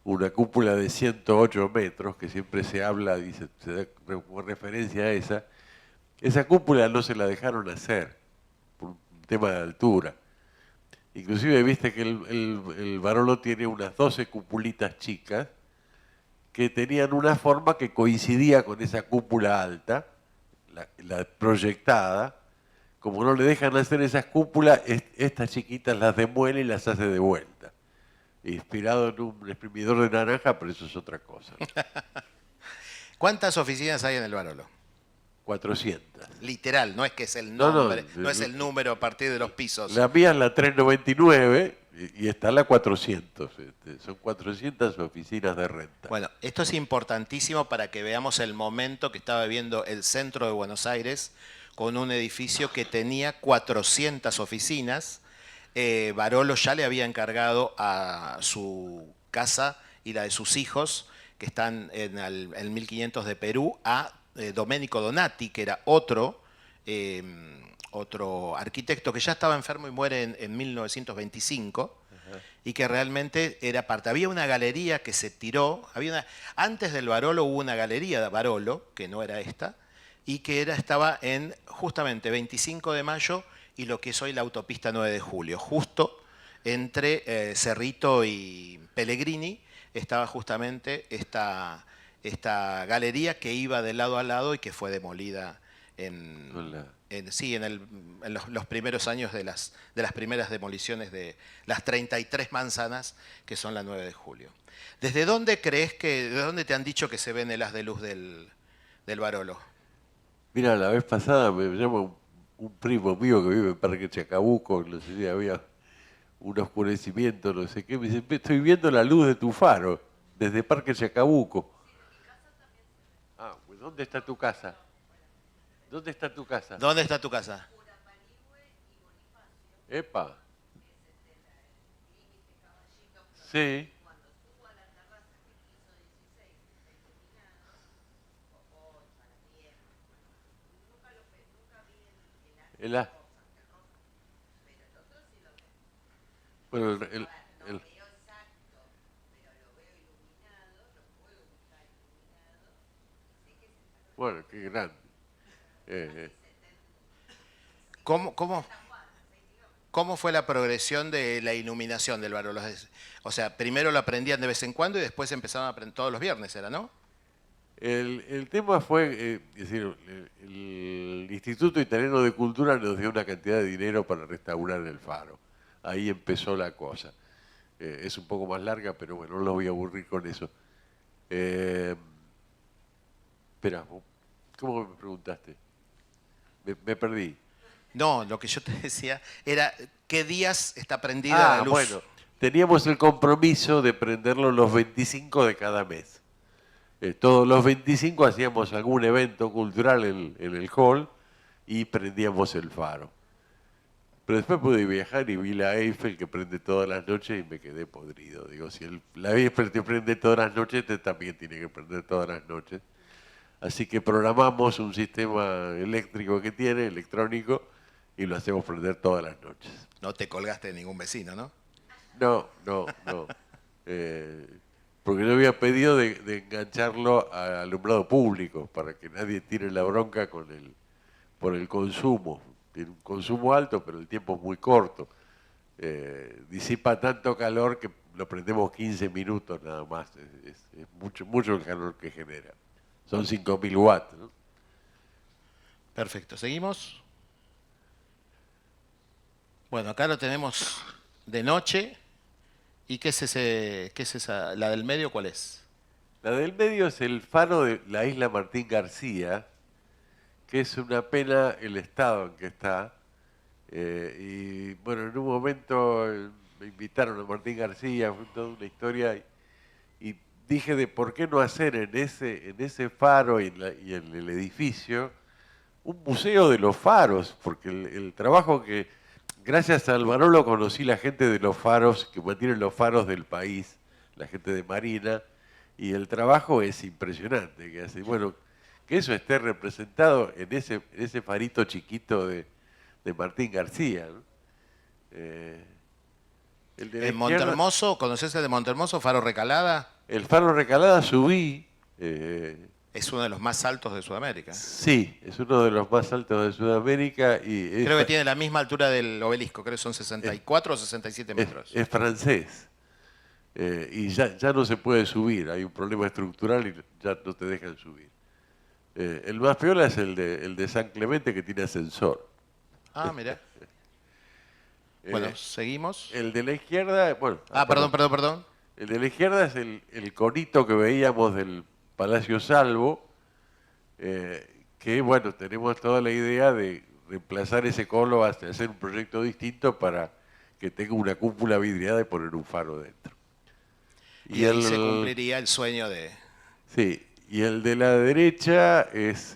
L: una cúpula de 108 metros, que siempre se habla, se da referencia a esa. Esa cúpula no se la dejaron hacer, por un tema de altura. Inclusive viste que el Barolo tiene unas 12 cupulitas chicas, que tenían una forma que coincidía con esa cúpula alta, la proyectada. Como no le dejan hacer esas cúpulas, estas chiquitas las demuele y las hace de vuelta. Inspirado en un exprimidor de naranja, pero eso es otra cosa.
B: ¿Cuántas oficinas hay en el Barolo?
L: 400.
B: Literal, no es que es el nombre,
L: No,
B: no es el número a partir de los pisos.
L: La mía es la 399 y está la 400. Son 400 oficinas de renta.
B: Bueno, esto es importantísimo para que veamos el momento que estaba viviendo el centro de Buenos Aires con un edificio que tenía 400 oficinas. Barolo ya le había encargado a su casa y la de sus hijos, que están en el 1500 de Perú, a Domenico Donati, que era otro arquitecto que ya estaba enfermo y muere en 1925. Y que realmente era parte. Había una galería que se tiró, antes del Barolo hubo una galería de Barolo, que no era esta, y que estaba en justamente 25 de mayo y lo que es hoy la autopista 9 de julio. Justo entre Cerrito y Pellegrini estaba justamente esta galería que iba de lado a lado y que fue demolida en los primeros años de las primeras demoliciones de las 33 manzanas que son la 9 de julio. ¿Desde dónde de dónde te han dicho que se ven el haz de luz del Barolo?
L: Mira, la vez pasada me llama un primo mío que vive en Parque Chacabuco, no sé si había un oscurecimiento, no sé qué, me dice, estoy viendo la luz de tu faro desde Parque Chacabuco. Ah, pues ¿dónde está tu casa? ¿Dónde está tu casa?
B: ¿Dónde está tu casa?
L: Epa. Sí. Bueno, bueno, qué grande.
B: ¿Cómo fue la progresión de la iluminación del Barolo? O sea, primero lo aprendían de vez en cuando y después empezaron a aprender todos los viernes, ¿era, no?
L: El tema fue, es decir, el Instituto Italiano de Cultura nos dio una cantidad de dinero para restaurar el faro. Ahí empezó la cosa. Es un poco más larga, pero bueno, no los voy a aburrir con eso. Espera, ¿cómo me preguntaste? Me perdí.
B: No, lo que yo te decía era, ¿qué días está prendida la luz?
L: Bueno, teníamos el compromiso de prenderlo los 25 de cada mes. Todos los 25 hacíamos algún evento cultural en el hall y prendíamos el faro. Pero después pude viajar y vi la Eiffel que prende todas las noches y me quedé podrido. Digo, si la Eiffel te prende todas las noches, este también tiene que prender todas las noches. Así que programamos un sistema eléctrico que tiene, electrónico, y lo hacemos prender todas las noches.
B: No te colgaste de ningún vecino, ¿no?
L: No. Porque yo había pedido de engancharlo al alumbrado público para que nadie tire la bronca por el consumo. Tiene un consumo alto, pero el tiempo es muy corto. Disipa tanto calor que lo prendemos 15 minutos nada más. Es mucho el calor que genera. Son 5.000 watts, ¿no?
B: Perfecto. ¿Seguimos? Bueno, acá lo tenemos de noche. ¿Y qué es esa? ¿La del medio cuál es?
L: La del medio es el faro de la isla Martín García, que es una pena el estado en que está. Y bueno, en un momento me invitaron a Martín García, fue toda una historia, y dije de por qué no hacer en ese faro y en el edificio un museo de los faros, porque el trabajo que, gracias al Barolo conocí la gente de los faros, que mantienen los faros del país, la gente de Marina, y el trabajo es impresionante que hace. Bueno, que eso esté representado en ese farito chiquito de Martín García, ¿no? El de la
B: En
L: izquierda-
B: Montehermoso, ¿conoces el de Montehermoso, Faro Recalada?
L: El Faro Recalada subí.
B: Es uno de los más altos de Sudamérica.
L: Sí, es uno de los más altos de Sudamérica. Y
B: Creo que tiene la misma altura del obelisco, creo que son 64 o 67 metros.
L: Es francés. Y ya no se puede subir, hay un problema estructural y ya no te dejan subir. El más piola es el de San Clemente, que tiene ascensor.
B: Ah, mirá. Bueno, seguimos.
L: El de la izquierda, bueno...
B: Perdón.
L: El de la izquierda es el conito que veíamos del Palacio Salvo, que bueno, tenemos toda la idea de reemplazar ese cono hasta hacer un proyecto distinto para que tenga una cúpula vidriada y poner un faro dentro.
B: Y ahí se cumpliría el sueño de...
L: Sí, y el de la derecha es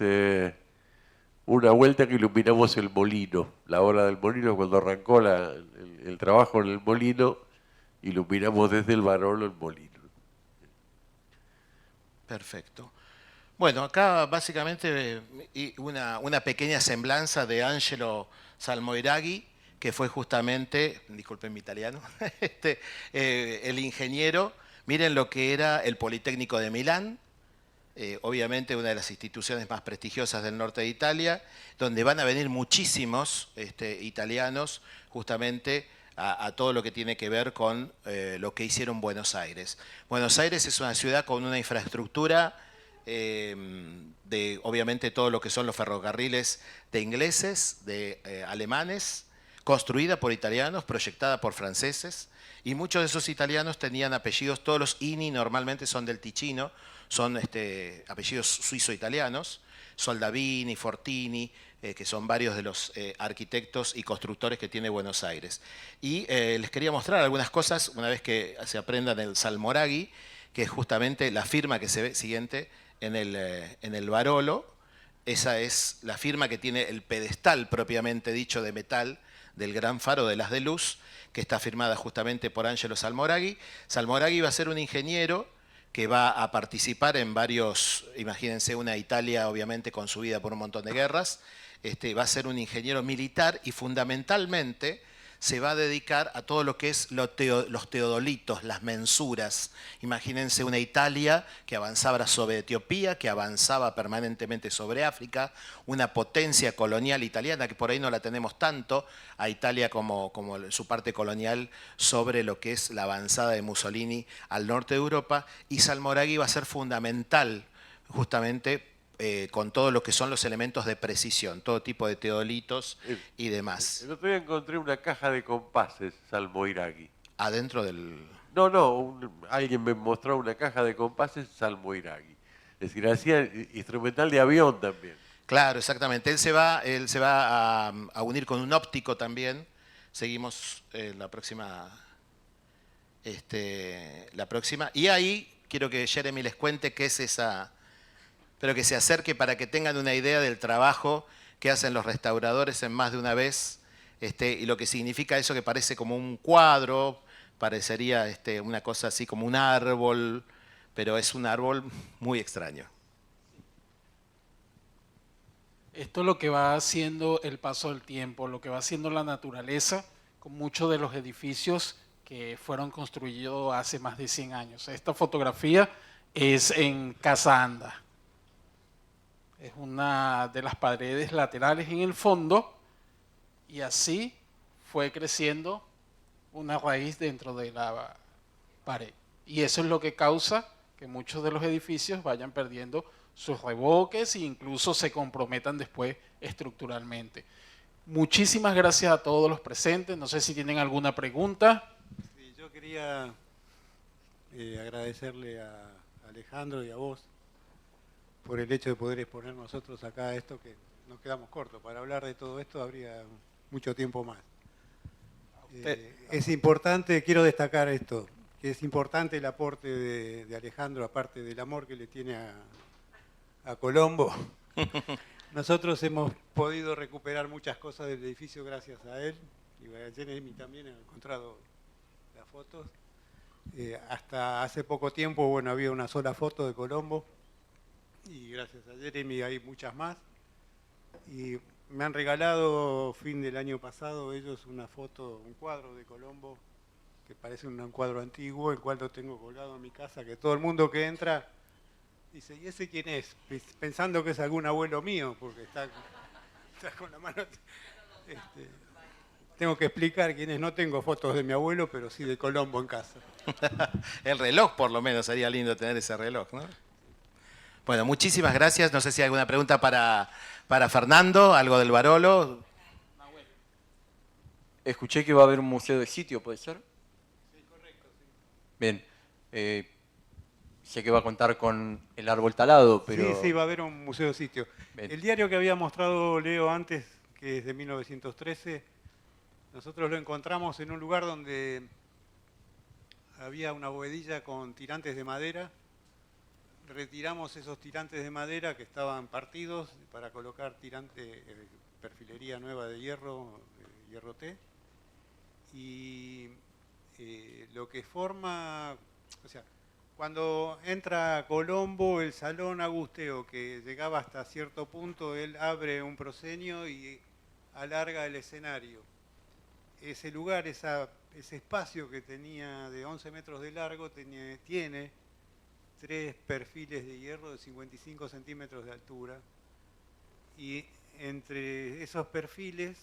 L: una vuelta que iluminamos el molino, la hora del molino, cuando arrancó el trabajo en el molino, iluminamos desde el Barolo el molino.
B: Perfecto. Bueno, acá básicamente una pequeña semblanza de Angelo Salmoiraghi, que fue justamente, disculpen mi italiano, el ingeniero. Miren lo que era el Politécnico de Milán, obviamente una de las instituciones más prestigiosas del norte de Italia, donde van a venir muchísimos italianos justamente a todo lo que tiene que ver con lo que hicieron Buenos Aires. Buenos Aires es una ciudad con una infraestructura de obviamente todo lo que son los ferrocarriles de ingleses, de alemanes, construida por italianos, proyectada por franceses, y muchos de esos italianos tenían apellidos, todos los INI normalmente son del Ticino, son apellidos suizo-italianos, Soldavini, Fortini, que son varios de los arquitectos y constructores que tiene Buenos Aires. Y les quería mostrar algunas cosas, una vez que se aprendan el Salmoiraghi, que es justamente la firma que se ve siguiente en el Barolo. Esa es la firma que tiene el pedestal propiamente dicho de metal del Gran Faro de las de Luz, que está firmada justamente por Angelo Salmoiraghi. Salmoiraghi va a ser un ingeniero que va a participar en varios, imagínense una Italia obviamente consumida por un montón de guerras, va a ser un ingeniero militar y fundamentalmente se va a dedicar a todo lo que es los teodolitos, las mensuras. Imagínense una Italia que avanzaba sobre Etiopía, que avanzaba permanentemente sobre África, una potencia colonial italiana, que por ahí no la tenemos tanto, a Italia como su parte colonial sobre lo que es la avanzada de Mussolini al norte de Europa, y Salmoiraghi va a ser fundamental justamente con todo lo que son los elementos de precisión, todo tipo de teodolitos y demás.
L: El otro día encontré una caja de compases, Salmoiraghi.
B: ¿Adentro del...?
L: No, alguien me mostró una caja de compases, Salmoiraghi. Es decir, hacía instrumental de avión también.
B: Claro, exactamente. Él se va a unir con un óptico también. Seguimos la próxima. Y ahí quiero que Jeremy les cuente qué es esa... Pero que se acerque para que tengan una idea del trabajo que hacen los restauradores en más de una vez, y lo que significa eso, que parece como un cuadro, parecería una cosa así como un árbol, pero es un árbol muy extraño.
D: Esto es lo que va haciendo el paso del tiempo, lo que va haciendo la naturaleza con muchos de los edificios que fueron construidos hace más de 100 años. Esta fotografía es en Casa Anda. Es una de las paredes laterales en el fondo y así fue creciendo una raíz dentro de la pared. Y eso es lo que causa que muchos de los edificios vayan perdiendo sus revoques e incluso se comprometan después estructuralmente. Muchísimas gracias a todos los presentes. No sé si tienen alguna pregunta.
F: Sí, yo quería agradecerle a Alejandro y a vos por el hecho de poder exponer nosotros acá esto, que nos quedamos cortos. Para hablar de todo esto habría mucho tiempo más. Es importante, quiero destacar esto, que es importante el aporte de Alejandro, aparte del amor que le tiene a Colombo. Nosotros hemos podido recuperar muchas cosas del edificio gracias a él. Y a Jeremy también he encontrado las fotos. Hasta hace poco tiempo, bueno, había una sola foto de Colombo. Y gracias a Jeremy hay muchas más. Y me han regalado, fin del año pasado, ellos una foto, un cuadro de Colombo, que parece un cuadro antiguo, el cual lo tengo colgado en mi casa, que todo el mundo que entra dice, ¿y ese quién es? Pensando que es algún abuelo mío, porque está con la mano... tengo que explicar quién es. No tengo fotos de mi abuelo, pero sí de Colombo en casa.
B: El reloj, por lo menos, sería lindo tener ese reloj, ¿no? Bueno, muchísimas gracias. No sé si hay alguna pregunta para Fernando, algo del Barolo.
M: Escuché que va a haber un museo de sitio, ¿puede ser?
F: Sí, correcto, sí.
M: Bien. Sé que va a contar con el árbol talado, pero...
F: Sí, va a haber un museo de sitio.
M: Bien.
F: El diario que había mostrado Leo antes, que es de 1913, nosotros lo encontramos en un lugar donde había una bovedilla con tirantes de madera. Retiramos esos tirantes de madera que estaban partidos para colocar perfilería nueva de hierro T. Y lo que forma, o sea, cuando entra Colombo, el salón Agusteo, que llegaba hasta cierto punto, él abre un proscenio y alarga el escenario. Ese lugar, ese espacio que tenía de 11 metros de largo, tiene 3 perfiles de hierro de 55 centímetros de altura. Y entre esos perfiles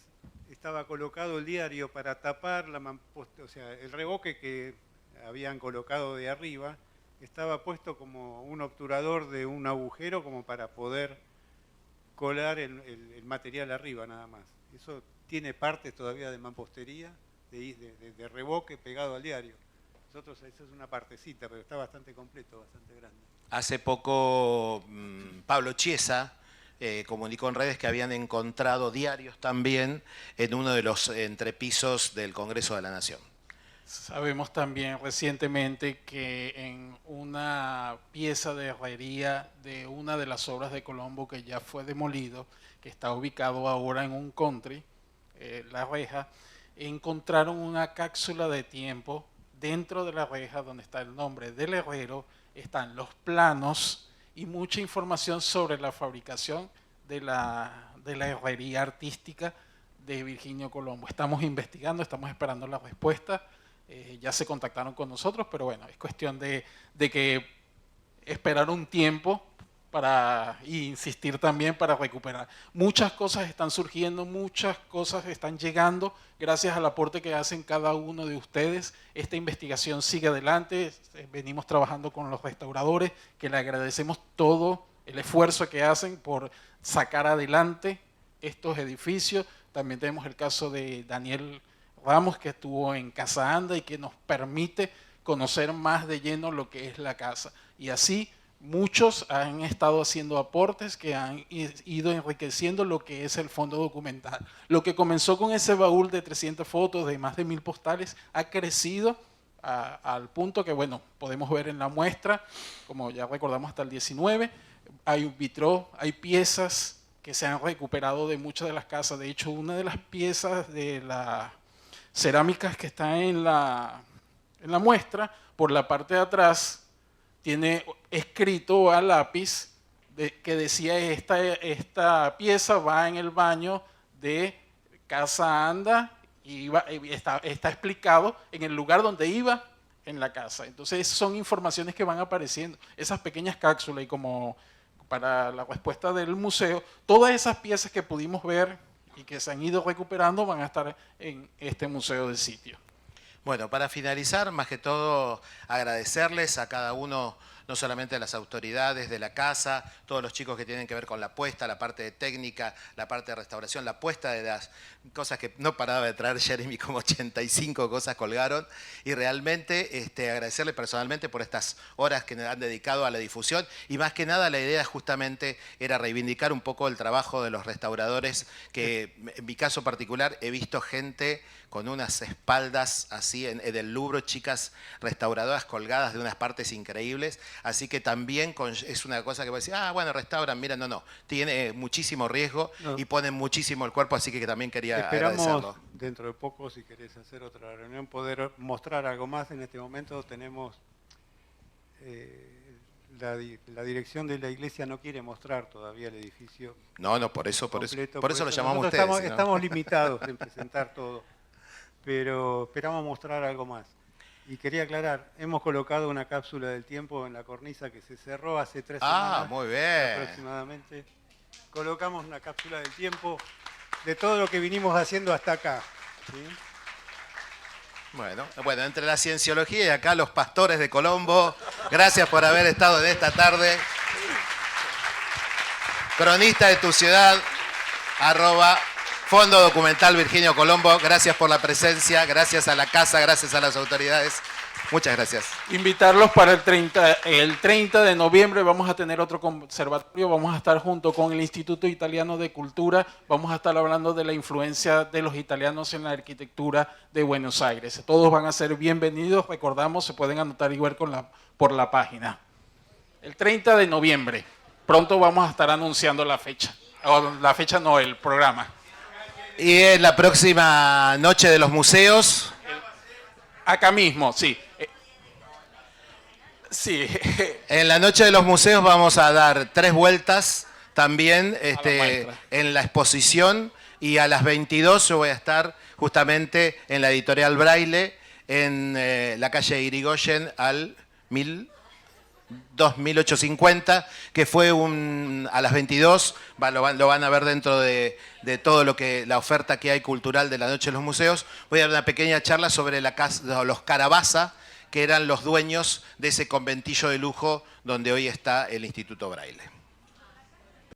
F: estaba colocado el diario para tapar el revoque que habían colocado de arriba. Estaba puesto como un obturador de un agujero como para poder colar el material arriba nada más. Eso tiene partes todavía de mampostería, de revoque pegado al diario. Nosotros, eso es una partecita, pero está bastante completo, bastante grande.
B: Hace poco Pablo Chiesa comunicó en redes que habían encontrado diarios también en uno de los entrepisos del Congreso de la Nación.
D: Sabemos también recientemente que en una pieza de herrería de una de las obras de Colombo que ya fue demolido, que está ubicado ahora en un country, La Reja, encontraron una cápsula de tiempo dentro de la reja donde está el nombre del herrero, están los planos y mucha información sobre la fabricación de la herrería artística de Virginio Colombo. Estamos investigando, estamos esperando la respuesta. Ya se contactaron con nosotros, pero bueno, es cuestión de que esperar un tiempo y insistir también para recuperar. Muchas cosas están surgiendo, muchas cosas están llegando gracias al aporte que hacen cada uno de ustedes. Esta investigación sigue adelante, venimos trabajando con los restauradores, que le agradecemos todo el esfuerzo que hacen por sacar adelante estos edificios. También tenemos el caso de Daniel Ramos, que estuvo en Casa Anda y que nos permite conocer más de lleno lo que es la casa. Y así muchos han estado haciendo aportes que han ido enriqueciendo lo que es el fondo documental. Lo que comenzó con ese baúl de 300 fotos, de más de 1000 postales, ha crecido al punto que, bueno, podemos ver en la muestra, como ya recordamos, hasta el 19, hay un vitró, hay piezas que se han recuperado de muchas de las casas. De hecho, una de las piezas de las cerámicas que está en la muestra, por la parte de atrás, tiene escrito a lápiz que decía esta pieza va en el baño de Casa Anda y está explicado en el lugar donde iba en la casa. Entonces son informaciones que van apareciendo, esas pequeñas cápsulas, y como para la respuesta del museo, todas esas piezas que pudimos ver y que se han ido recuperando van a estar en este museo del sitio.
B: Bueno, para finalizar, más que todo, agradecerles a cada uno, no solamente a las autoridades de la casa, todos los chicos que tienen que ver con la puesta, la parte de técnica, la parte de restauración, la puesta de las cosas que no paraba de traer Jeremy, como 85 cosas colgaron, y realmente agradecerle personalmente por estas horas que han dedicado a la difusión, y más que nada la idea justamente era reivindicar un poco el trabajo de los restauradores, que en mi caso particular he visto gente con unas espaldas así en el Louvre, chicas restauradoras colgadas de unas partes increíbles. así que también es una cosa que va a decir, ah, bueno, restauran, mira, no, tiene muchísimo riesgo y ponen muchísimo el cuerpo, así que también quería agradecerlo.
F: Esperamos dentro de poco, si querés hacer otra reunión, poder mostrar algo más. En este momento tenemos, la dirección de la iglesia no quiere mostrar todavía el edificio.
B: No, por eso lo llamamos a ustedes.
F: Estamos,
B: ¿no?
F: estamos limitados en presentar todo, pero esperamos mostrar algo más. Y quería aclarar, hemos colocado una cápsula del tiempo en la cornisa que se cerró hace 3 semanas.
B: Muy bien.
F: Aproximadamente. Colocamos una cápsula del tiempo de todo lo que vinimos haciendo hasta acá. ¿Sí?
B: Bueno, entre la cienciología y acá los pastores de Colombo, gracias por haber estado en esta tarde. Cronista de tu ciudad, @Fondo Documental Virginio Colombo, gracias por la presencia, gracias a la casa, gracias a las autoridades. Muchas gracias.
D: Invitarlos para el 30 de noviembre vamos a tener otro conservatorio, vamos a estar junto con el Instituto Italiano de Cultura, vamos a estar hablando de la influencia de los italianos en la arquitectura de Buenos Aires. Todos van a ser bienvenidos, recordamos, se pueden anotar igual por la página. El 30 de noviembre, pronto vamos a estar anunciando la fecha, el programa.
B: Y en la próxima noche de los museos.
D: Acá mismo, sí. Sí.
B: En la noche de los museos vamos a dar 3 vueltas también en la exposición, y a las 22 yo voy a estar justamente en la editorial Braille en la calle Irigoyen al 2850, que fue a las 22, lo van a ver dentro de todo la oferta que hay cultural de la Noche de los Museos. Voy a dar una pequeña charla sobre los Carabaza, que eran los dueños de ese conventillo de lujo donde hoy está el Instituto Braille.